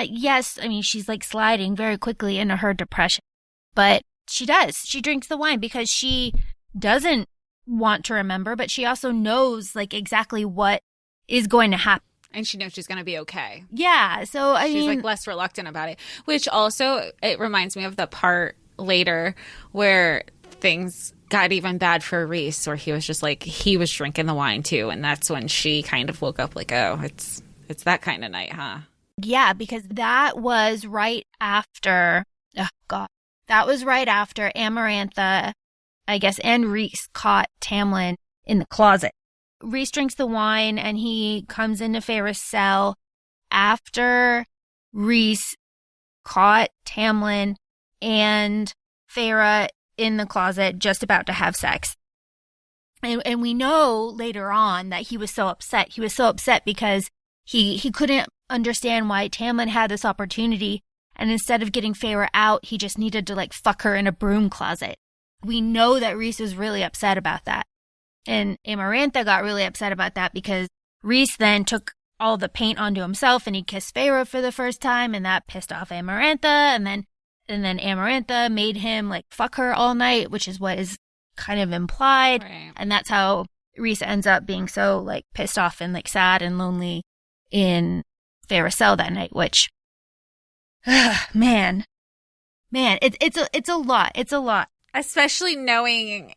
she's like sliding very quickly into her depression, but she does. She drinks the wine because she doesn't want to remember, but she also knows like exactly what is going to happen. And she knows she's going to be okay. Yeah. So, she's like less reluctant about it, which also, it reminds me of the part later where things got even bad for Rhys, where he was just like, he was drinking the wine too. And that's when she kind of woke up like, oh, it's that kind of night, huh? Yeah, because that was right after, Amarantha, I guess, and Rhys caught Tamlin in the closet. Rhys drinks the wine and he comes into Feyre's cell after Rhys caught Tamlin and Feyre in the closet just about to have sex. And we know later on that he was so upset. He was so upset because he couldn't understand why Tamlin had this opportunity, and instead of getting Feyre out, he just needed to like fuck her in a broom closet. We know that Rhys was really upset about that. And Amarantha got really upset about that because Rhys then took all the paint onto himself and he kissed Feyre for the first time, and that pissed off Amarantha. And then Amarantha made him like fuck her all night, which is what is kind of implied. Right. And that's how Rhys ends up being so like pissed off and like sad and lonely in Feyre's cell that night, which, man, it's a lot. It's a lot. Especially knowing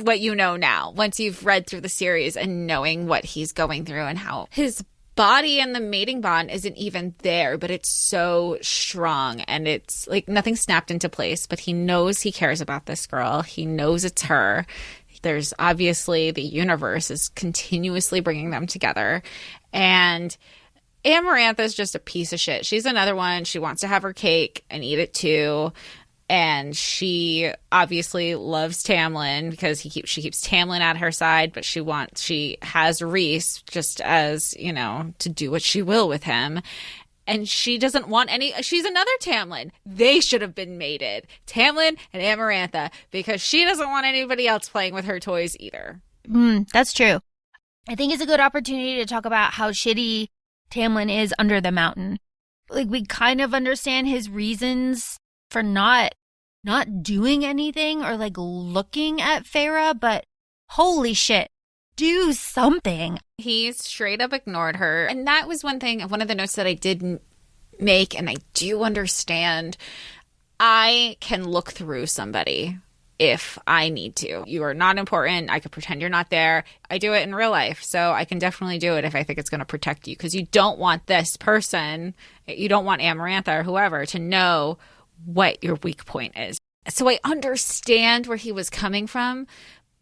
what you know now, once you've read through the series and knowing what he's going through and how his body and the mating bond isn't even there, but it's so strong and it's like nothing snapped into place, but he knows he cares about this girl. He knows it's her. He There's obviously the universe is continuously bringing them together. And Amarantha's just a piece of shit. She's another one. She wants to have her cake and eat it too. And she obviously loves Tamlin because she keeps Tamlin at her side, but she has Rhys just as, you know, to do what she will with him. And she doesn't want she's another Tamlin. They should have been mated. Tamlin and Amarantha, because she doesn't want anybody else playing with her toys either. That's true. I think it's a good opportunity to talk about how shitty Tamlin is under the mountain. Like, we kind of understand his reasons for not doing anything or like looking at Feyre, but holy shit, do something. He straight up ignored her. And that was one of the notes that I did make, and I do understand. I can look through somebody if I need to. You are not important. I could pretend you're not there. I do it in real life, so I can definitely do it if I think it's going to protect you, because you don't want this person, you don't want Amarantha or whoever to know what your weak point is. So I understand where he was coming from,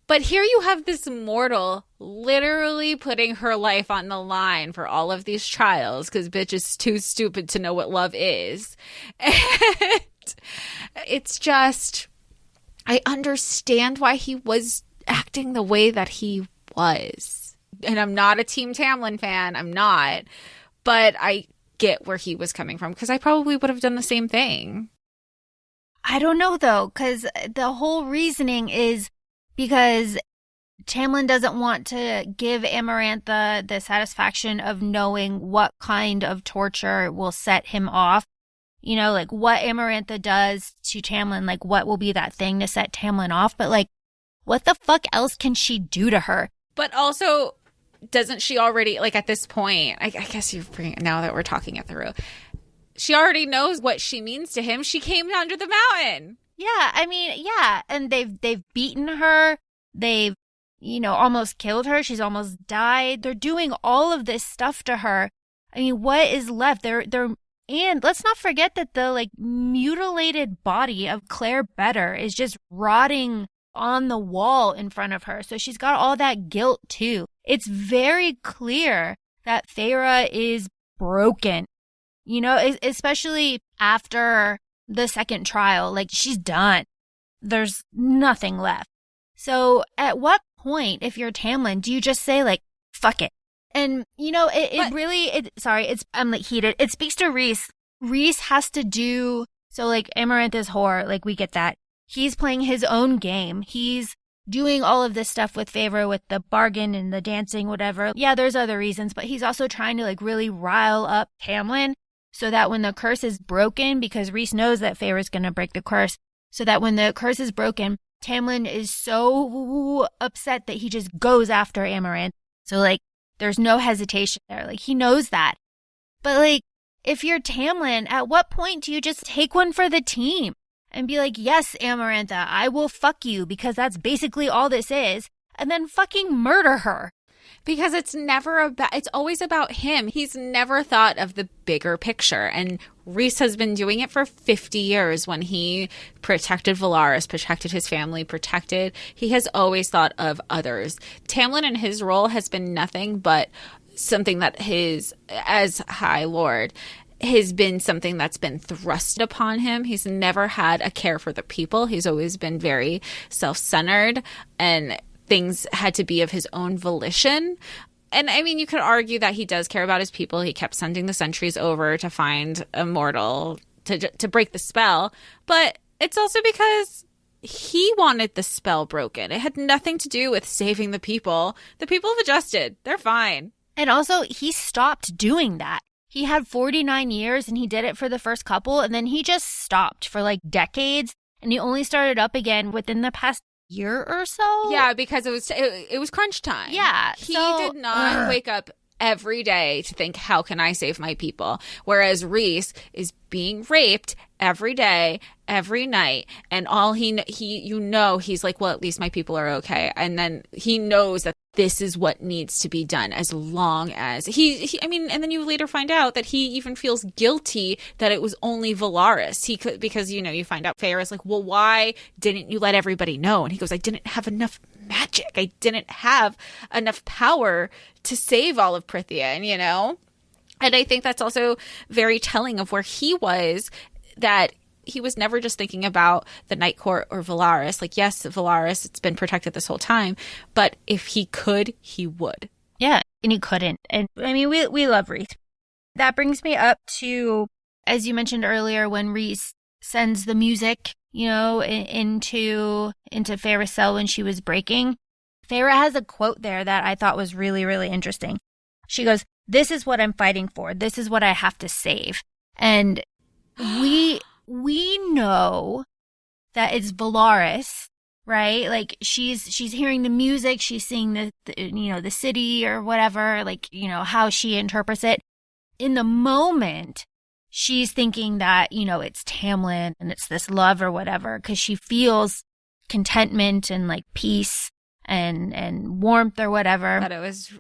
but here you have this mortal literally putting her life on the line for all of these trials because bitch is too stupid to know what love is. And it's just, I understand why he was acting the way that he was. And I'm not a Team Tamlin fan. I'm not. But I get where he was coming from because I probably would have done the same thing. I don't know, though, because the whole reasoning is because Tamlin doesn't want to give Amarantha the satisfaction of knowing what kind of torture will set him off. You know, like what Amarantha does to Tamlin, like what will be that thing to set Tamlin off. But like, what the fuck else can she do to her? But also, doesn't she already, like at this point, I guess you're bringing, now that we're talking it through, she already knows what she means to him. She came under the mountain. Yeah, I mean, yeah. And they've beaten her. They've, you know, almost killed her. She's almost died. They're doing all of this stuff to her. I mean, what is left? And let's not forget that the like mutilated body of Claire Better is just rotting on the wall in front of her. So she's got all that guilt too. It's very clear that Feyre is broken, you know, especially after the second trial. Like, she's done. There's nothing left. So at what point, if you're Tamlin, do you just say like, fuck it? And, you know, I'm like heated. It speaks to Rhys. Rhys has to do, so like Amarantha's whore, like we get that. He's playing his own game. He's doing all of this stuff with Feyre, with the bargain and the dancing, whatever. Yeah, there's other reasons, but he's also trying to like really rile up Tamlin so that when the curse is broken, because Rhys knows that Feyre's going to break the curse, so that when the curse is broken, Tamlin is so upset that he just goes after Amarantha. So like, there's no hesitation there. Like, he knows that. But like, if you're Tamlin, at what point do you just take one for the team and be like, yes, Amarantha, I will fuck you because that's basically all this is, and then fucking murder her? Because it's always about him. He's never thought of the bigger picture. And Rhys has been doing it for 50 years when he protected Valaris, protected his family, he has always thought of others. Tamlin in his role has been nothing but something that as High Lord, has been something that's been thrust upon him. He's never had a care for the people. He's always been very self-centered, and things had to be of his own volition. And I mean, you could argue that he does care about his people. He kept sending the sentries over to find a mortal to break the spell. But it's also because he wanted the spell broken. It had nothing to do with saving the people. The people have adjusted. They're fine. And also, he stopped doing that. He had 49 years and he did it for the first couple, and then he just stopped for like decades, and he only started up again within the past year or so. Yeah, because it was crunch time. Yeah. He did not wake up every day to think, how can I save my people? Whereas Rhys is being raped every day, every night, and all he's like, well, at least my people are okay. And then he knows that this is what needs to be done, as long as I mean, and then you later find out that he even feels guilty that it was only Valaris. He could, because, you know, you find out Feyre's like, well, why didn't you let everybody know? And he goes, I didn't have enough magic. I didn't have enough power to save all of Prithia, and, you know? And I think that's also very telling of where he was, that he was never just thinking about the Night Court or Valaris. Like, yes, Valaris, it's been protected this whole time, but if he could, he would. Yeah, and he couldn't. And I mean, we love Rhys. That brings me up to, as you mentioned earlier, when Rhys sends the music, you know, into Feyre's cell when she was breaking. Feyre has a quote there that I thought was really, really interesting. She goes, "This is what I'm fighting for. This is what I have to save." And we know that it's Valaris, right? Like, she's hearing the music, she's seeing the you know, the city or whatever, like, you know, how she interprets it. In the moment, she's thinking that, you know, it's Tamlin and it's this love or whatever, because she feels contentment and like peace and warmth or whatever. But it was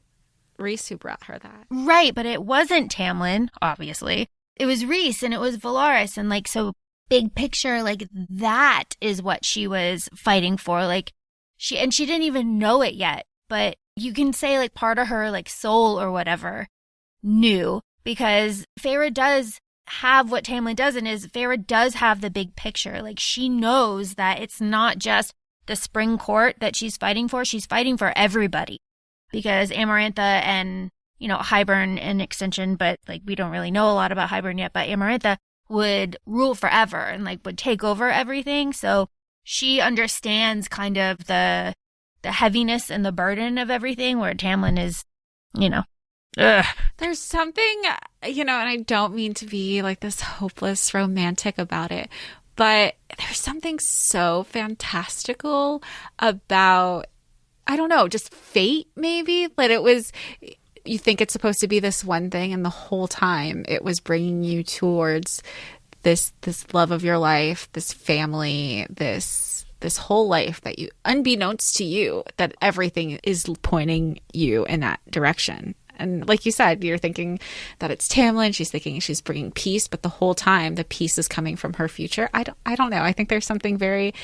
Rhys who brought her that. Right, but it wasn't Tamlin, obviously. It was Rhys and it was Valaris, and like, so big picture, like, that is what she was fighting for. Like, she didn't even know it yet, but you can say like part of her like soul or whatever knew, because Feyre does have what Tamlin doesn't, is Feyre does have the big picture. Like, she knows that it's not just the Spring Court that she's fighting for everybody, because Amarantha and, you know, Hybern and Extension, but like, we don't really know a lot about Hybern yet, but Amarantha would rule forever and like would take over everything. So she understands kind of the heaviness and the burden of everything, where Tamlin is, you know, ugh. There's something, you know, and I don't mean to be like this hopeless romantic about it, but there's something so fantastical about, I don't know, just fate maybe. That it was, you think it's supposed to be this one thing, and the whole time it was bringing you towards this love of your life, this family, this whole life that you, unbeknownst to you, that everything is pointing you in that direction. And like you said, you're thinking that it's Tamlin. She's thinking she's bringing peace, but the whole time the peace is coming from her future. I don't know. I think there's something very,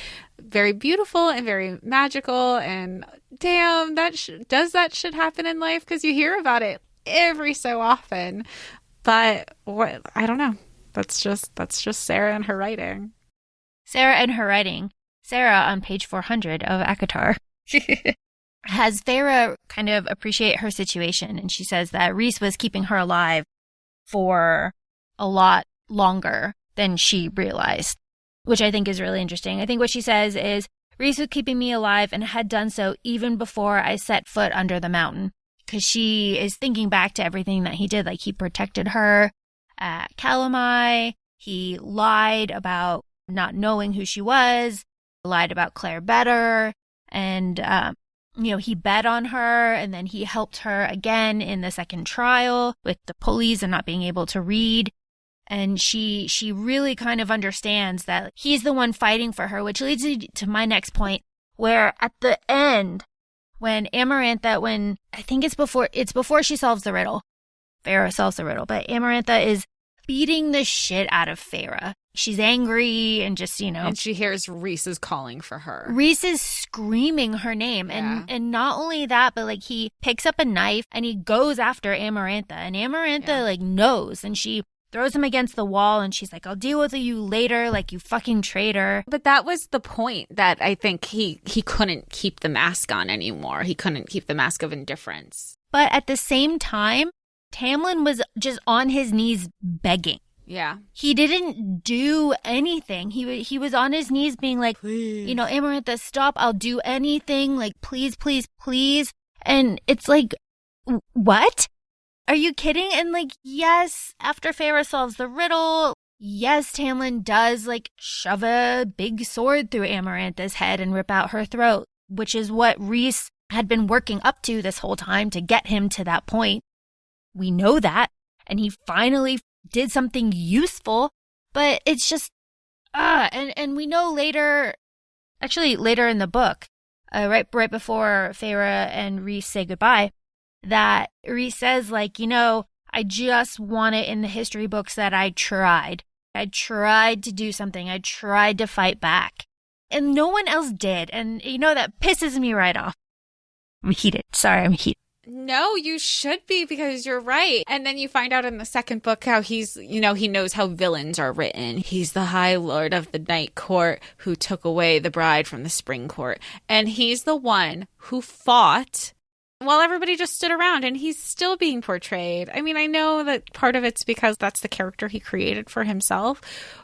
very beautiful and very magical. And damn, that does that shit happen in life? Because you hear about it every so often. But what, I don't know. That's just Sarah and her writing. Sarah on page 400 of ACOTAR. Has Feyre kind of appreciate her situation, and she says that Rhys was keeping her alive for a lot longer than she realized, which I think is really interesting. I think what she says is, Rhys was keeping me alive and had done so even before I set foot under the mountain, because she is thinking back to everything that he did. Like, he protected her at Calamai, he lied about not knowing who she was, lied about Claire Better, and you know, he bet on her, and then he helped her again in the second trial with the pulleys and not being able to read. And she really kind of understands that he's the one fighting for her, which leads me to my next point, where at the end, when Amarantha, I think it's before she solves the riddle. Feyre solves the riddle, but Amarantha is beating the shit out of Feyre. She's angry and just, you know. And she hears Rhys is calling for her. Rhys is screaming her name. Yeah. And not only that, but like, he picks up a knife and he goes after Amarantha. And Amarantha like knows, and she throws him against the wall, and she's like, I'll deal with you later, like, you fucking traitor. But that was the point, that I think he couldn't keep the mask on anymore. He couldn't keep the mask of indifference. But at the same time, Tamlin was just on his knees begging. Yeah. He didn't do anything. He was on his knees being like, please, you know, Amarantha, stop. I'll do anything. Like, please, please, please. And it's like, what? Are you kidding? And like, yes, after Feyre solves the riddle, yes, Tamlin does like shove a big sword through Amarantha's head and rip out her throat, which is what Rhys had been working up to this whole time to get him to that point. We know that. And he finally did something useful, but it's just, and we know later in the book, right before Feyre and Rhys say goodbye, that Rhys says, like, I just want it in the history books that I tried. I tried to do something. I tried to fight back. And no one else did. And, that pisses me right off. I'm heated. Sorry, I'm heated. No, you should be, because you're right. And then you find out in the second book how he's, he knows how villains are written. He's the High Lord of the Night Court who took away the bride from the Spring Court. And he's the one who fought while everybody just stood around, and he's still being portrayed. I mean, I know that part of it's because that's the character he created for himself,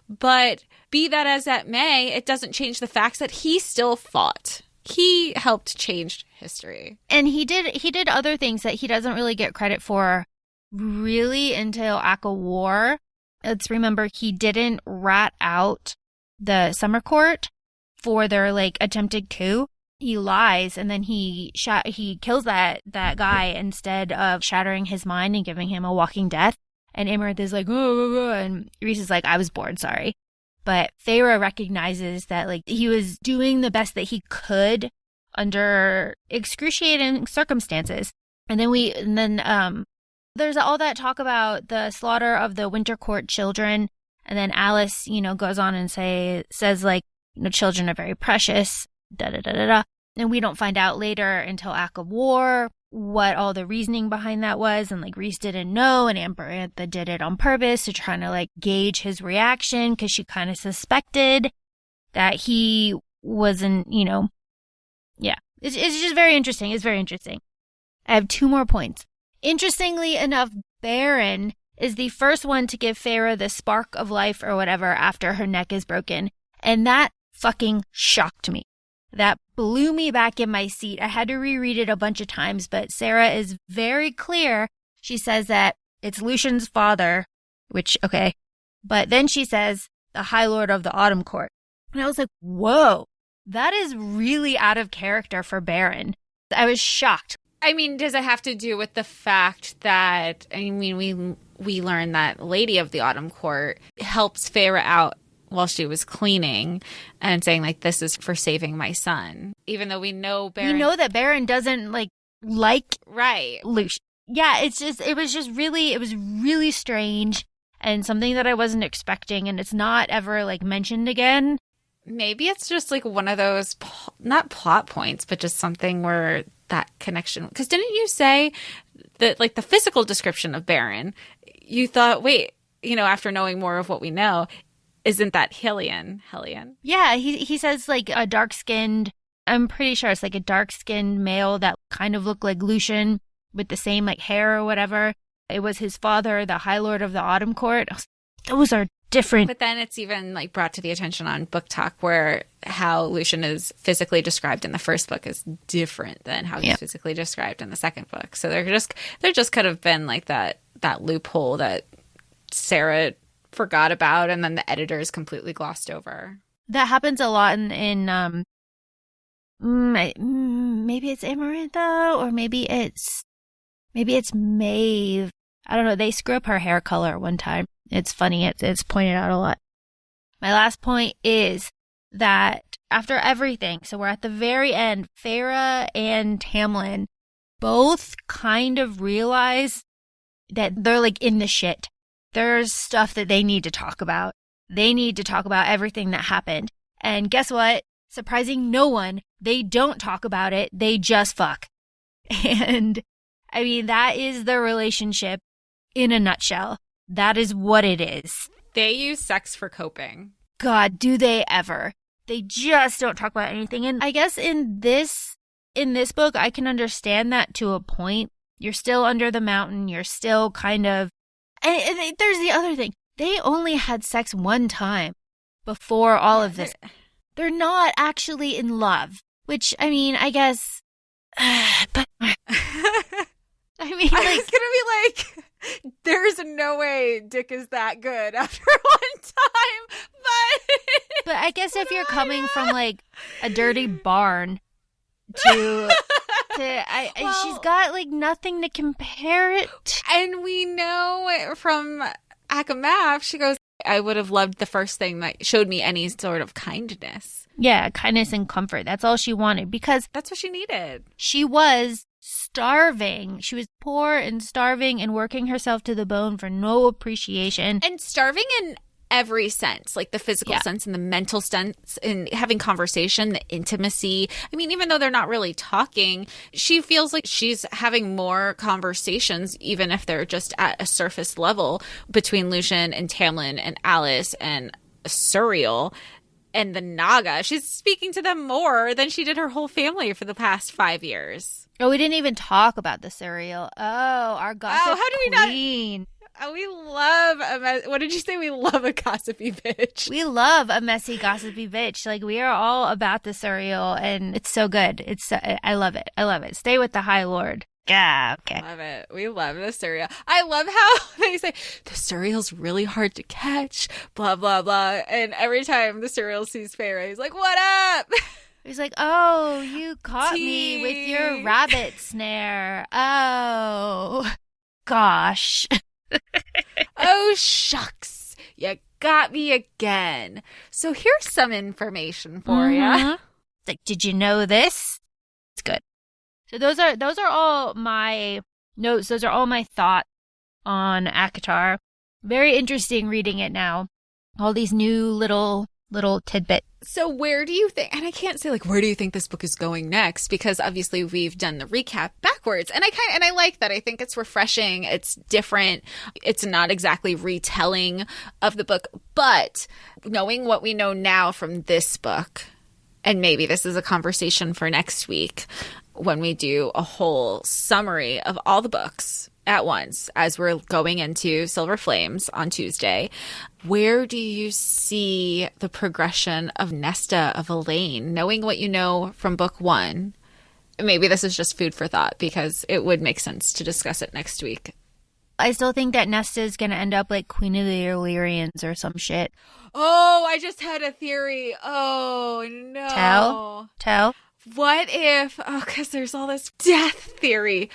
but be that as that may, it doesn't change the facts that he still fought. He helped change history. And he did other things that he doesn't really get credit for really until ACOWAR. Let's remember, he didn't rat out the Summer Court for their attempted coup. He lies, and then he kills that guy instead of shattering his mind and giving him a walking death. And Imerith is like, oh, and Rhys is like, I was bored, sorry. But Feyre recognizes that he was doing the best that he could under excruciating circumstances. And then there's all that talk about the slaughter of the Winter Court children. And then Alice, goes on and says children are very precious, da da da da da. And we don't find out later until Act of War what all the reasoning behind that was. And Rhys didn't know, and Amarantha did it on purpose to try to gauge his reaction, because she kind of suspected that he wasn't, yeah. It's just very interesting. It's very interesting. I have 2 more points. Interestingly enough, Beren is the first one to give Feyre the spark of life or whatever after her neck is broken. And that fucking shocked me. That blew me back in my seat. I had to reread it a bunch of times, but Sarah is very clear. She says that it's Lucian's father, which, okay. But then she says the High Lord of the Autumn Court. And I was like, whoa, that is really out of character for Beren. I was shocked. I mean, does it have to do with the fact that, we learned that Lady of the Autumn Court helps Feyre out while she was cleaning and saying this is for saving my son, even though we know Beren. We know that Beren doesn't like right Lucian. Yeah, it was really strange and something that I wasn't expecting, and it's not ever mentioned again. Maybe it's just one of those not plot points, but just something where that connection, because didn't you say that the physical description of Beren, you thought, wait, after knowing more of what we know, isn't that Hellion? Yeah, he says a dark-skinned, I'm pretty sure it's a dark-skinned male that kind of looked like Lucian with the same hair or whatever. It was his father, the High Lord of the Autumn Court. Those are different. But then it's even brought to the attention on Book Talk where how Lucian is physically described in the first book is different than how he's physically described in the second book. So there just could have been that loophole that Sarah forgot about, and then the editors completely glossed over. That happens a lot in maybe it's Amarantha, or maybe it's Maeve. I don't know. They screw up her hair color one time. It's funny. It's pointed out a lot. My last point is that after everything, so we're at the very end, Feyre and Tamlin both kind of realize that they're in the shit. There's stuff that they need to talk about. They need to talk about everything that happened. And guess what? Surprising no one, they don't talk about it. They just fuck. And that is the relationship in a nutshell. That is what it is. They use sex for coping. God, do they ever? They just don't talk about anything. And I guess in this book, I can understand that to a point. You're still under the mountain. You're still kind of... And there's the other thing. They only had sex one time before all of this. They're not actually in love, which, I guess... but... I was gonna be there's no way Dick is that good after one time, But I guess if you're coming from, a dirty barn to she's got, nothing to compare it to. And we know from Akamaf, she goes, I would have loved the first thing that showed me any sort of kindness. Yeah, kindness and comfort. That's all she wanted because that's what she needed. She was starving. She was poor and starving and working herself to the bone for no appreciation. And starving in every sense, like the physical sense and the mental sense, and having conversation, the intimacy. I mean, even though they're not really talking, she feels like she's having more conversations, even if they're just at a surface level, between Lucien and Tamlin and Alice and Suriel and the Naga. She's speaking to them more than she did her whole family for the past 5 years. Oh, we didn't even talk about the Suriel. Oh, our gossip queen. We love what did you say? We love a gossipy bitch. We love a messy, gossipy bitch. Like, we are all about the Suriel, and it's so good. I love it. I love it. Stay with the High Lord. Yeah, okay. Love it. We love the Suriel. I love how they say, the Suriel's really hard to catch, blah, blah, blah. And every time the Suriel sees Feyre, he's like, what up? He's like, oh, you caught me with your rabbit snare. Oh, gosh. Oh, shucks. You got me again. So here's some information for you. Like, did you know this? It's good. So those are all my notes. Those are all my thoughts on ACOTAR. Very interesting reading it now. All these new little tidbits. So where do you think, and I can't say like, where do you think this book is going next? Because obviously we've done the recap backwards. And I like that. I think it's refreshing. It's different. It's not exactly retelling of the book, but knowing what we know now from this book, and maybe this is a conversation for next week when we do a whole summary of all the books at once as we're going into Silver Flames on Tuesday. Where do you see the progression of Nesta, of Elaine, knowing what you know from book one? Maybe this is just food for thought because it would make sense to discuss it next week. I still think that Nesta is going to end up like Queen of the Illyrians or some shit. Oh, I just had a theory. Oh, no. Tell. What if, because there's all this death theory.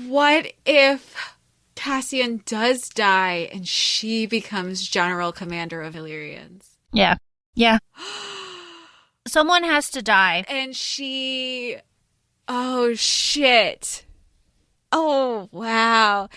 What if Cassian does die and she becomes General Commander of Illyrians? Yeah. Someone has to die. And she... Oh, shit. Oh, wow.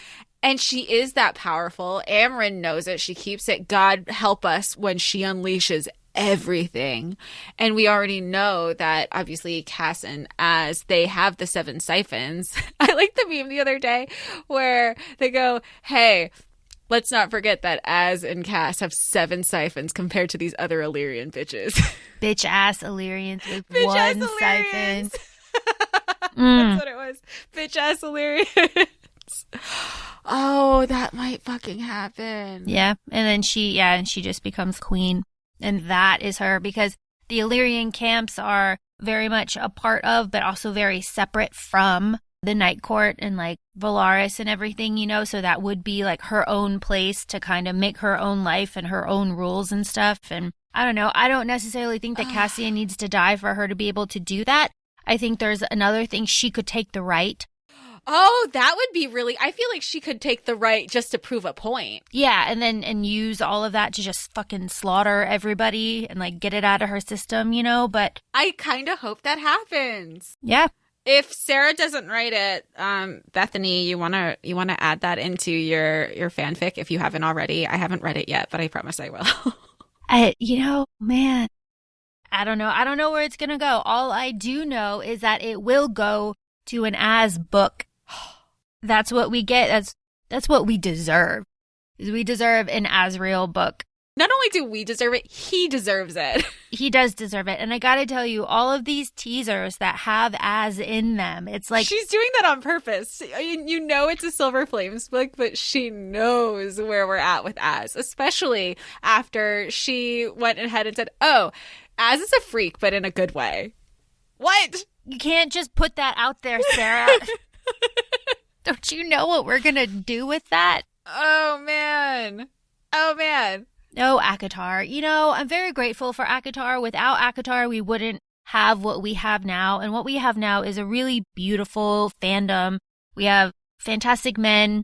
And she is that powerful. Amryn knows it. She keeps it. God help us when she unleashes everything. And we already know that obviously Cass and Az, they have the 7 siphons. I like the meme the other day where they go, hey, let's not forget that Az and Cass have 7 siphons compared to these other Illyrian bitches. Bitch ass Illyrians with one siphon. That's what it was. Bitch ass Illyrians. Oh, that might fucking happen. Yeah. And then she just becomes queen. And that is her, because the Illyrian camps are very much a part of, but also very separate from the Night Court and like Valaris and everything, you know, so that would be like her own place to kind of make her own life and her own rules and stuff. And I don't know. I don't necessarily think that Cassian needs to die for her to be able to do that. I think there's another thing. She could take the right. Oh, that would be really, I feel like she could take the right just to prove a point. Yeah, and use all of that to just fucking slaughter everybody and like get it out of her system, you know, but I kind of hope that happens. Yeah. If Sarah doesn't write it, Bethany, you want to add that into your fanfic if you haven't already. I haven't read it yet, but I promise I will. Man, I don't know. I don't know where it's going to go. All I do know is that it will go to an Az book. That's what we get. That's what we deserve. We deserve an Azrael book. Not only do we deserve it, he deserves it. He does deserve it. And I gotta tell you, all of these teasers that have Az in them, it's like... She's doing that on purpose. You know it's a Silver Flames book, but she knows where we're at with Az. Especially after she went ahead and said, oh, Az is a freak, but in a good way. What? You can't just put that out there, Sarah. Don't you know what we're gonna do with that? Oh, man. No, ACOTAR. You know, I'm very grateful for ACOTAR. Without ACOTAR, we wouldn't have what we have now. And what we have now is a really beautiful fandom. We have fantastic men.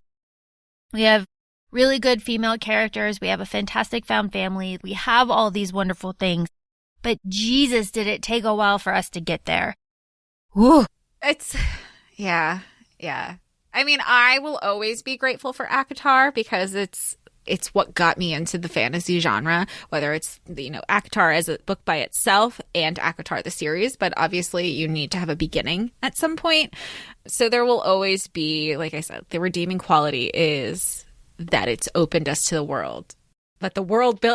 We have really good female characters. We have a fantastic found family. We have all these wonderful things. But Jesus, did it take a while for us to get there. Whew. Yeah. I mean, I will always be grateful for ACOTAR because it's what got me into the fantasy genre, whether it's, ACOTAR as a book by itself and ACOTAR the series. But obviously, you need to have a beginning at some point. So there will always be, like I said, the redeeming quality is that it's opened us to the world. But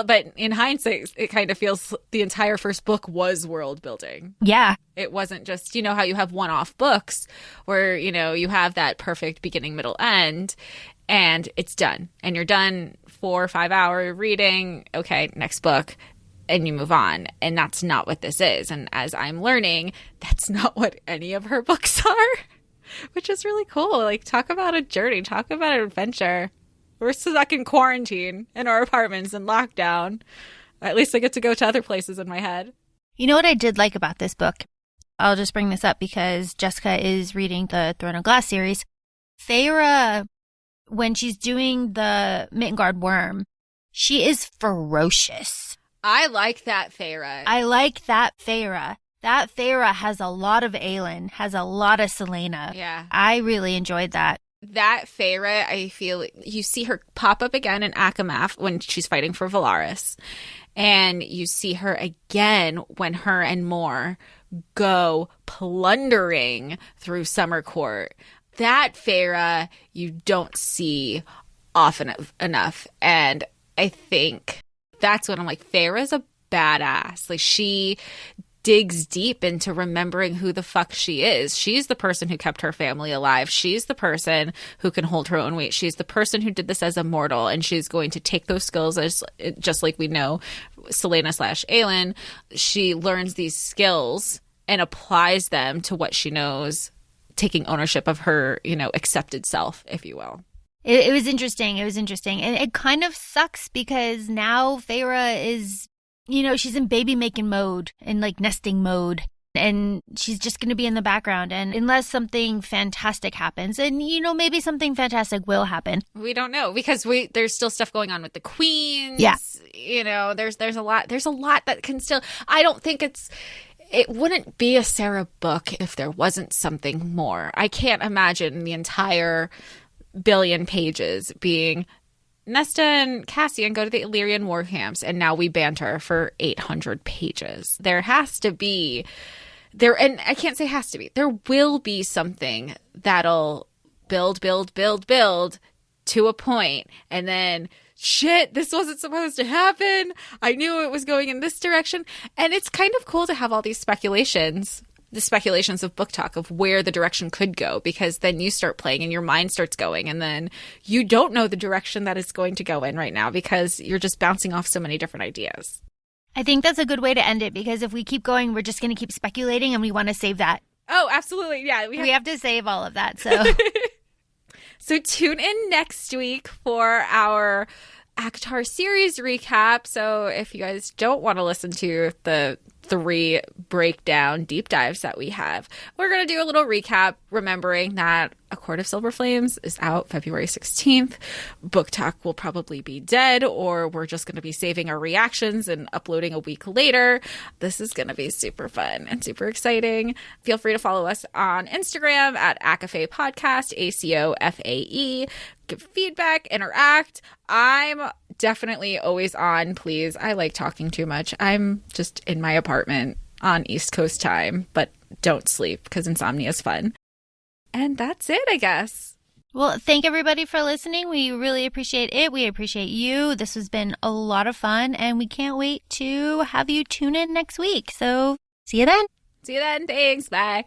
but in hindsight, it kind of feels the entire first book was world building. Yeah. It wasn't just, how you have one-off books where, you have that perfect beginning, middle, end, and it's done. And you're done 4 or 5 hour reading. Okay, next book. And you move on. And that's not what this is. And as I'm learning, that's not what any of her books are, which is really cool. Like, talk about a journey. Talk about an adventure. We're stuck in quarantine in our apartments in lockdown. At least I get to go to other places in my head. You know what I did like about this book? I'll just bring this up because Jessica is reading the Throne of Glass series. Feyre, when she's doing the Mittengard worm, she is ferocious. I like that Feyre. That Feyre has a lot of Aelin, has a lot of Selena. Yeah. I really enjoyed that. That Feyre, I feel you see her pop up again in ACOMAF when she's fighting for Valaris. And you see her again when her and Mor go plundering through Summer Court. That Feyre you don't see often enough. And I think that's when I'm like, Feyre's a badass. Like, she digs deep into remembering who the fuck she is. She's the person who kept her family alive. She's the person who can hold her own weight. She's the person who did this as a mortal, and she's going to take those skills as just like we know Selena / Aelin. She learns these skills and applies them to what she knows, taking ownership of her, accepted self, if you will. It was interesting. And it kind of sucks because now Feyre is, she's in baby making mode and like nesting mode, and she's just going to be in the background. And unless something fantastic happens, and maybe something fantastic will happen. We don't know because there's still stuff going on with the queens. Yeah. There's a lot that can still, I don't think it wouldn't be a Sarah book if there wasn't something more. I can't imagine the entire billion pages being Nesta and Cassian go to the Illyrian war camps, and now we banter for 800 pages. There has to be, and I can't say has to be, there will be something that'll build to a point, and then, shit, this wasn't supposed to happen. I knew it was going in this direction. And it's kind of cool to have all these speculations. The speculations of book talk of where the direction could go, because then you start playing and your mind starts going, and then you don't know the direction that it's going to go in right now because you're just bouncing off so many different ideas. I think that's a good way to end it, because if we keep going, we're just going to keep speculating, and we want to save that. Oh, absolutely. Yeah. We have to save all of that. So, so tune in next week for our ACOTAR series recap. So if you guys don't want to listen to the 3 breakdown deep dives that we have, we're going to do a little recap, remembering that A Court of Silver Flames is out February 16th. Book Talk will probably be dead, or we're just going to be saving our reactions and uploading a week later. This is going to be super fun and super exciting. Feel free to follow us on Instagram at ACOFAE Podcast, ACOFAE. Give feedback, interact. I'm definitely always on, please. I like talking too much. I'm just in my apartment on East Coast time, but don't sleep because insomnia is fun. And that's it, I guess. Well, thank everybody for listening. We really appreciate it. We appreciate you. This has been a lot of fun, and we can't wait to have you tune in next week. So see you then. See you then. Thanks. Bye.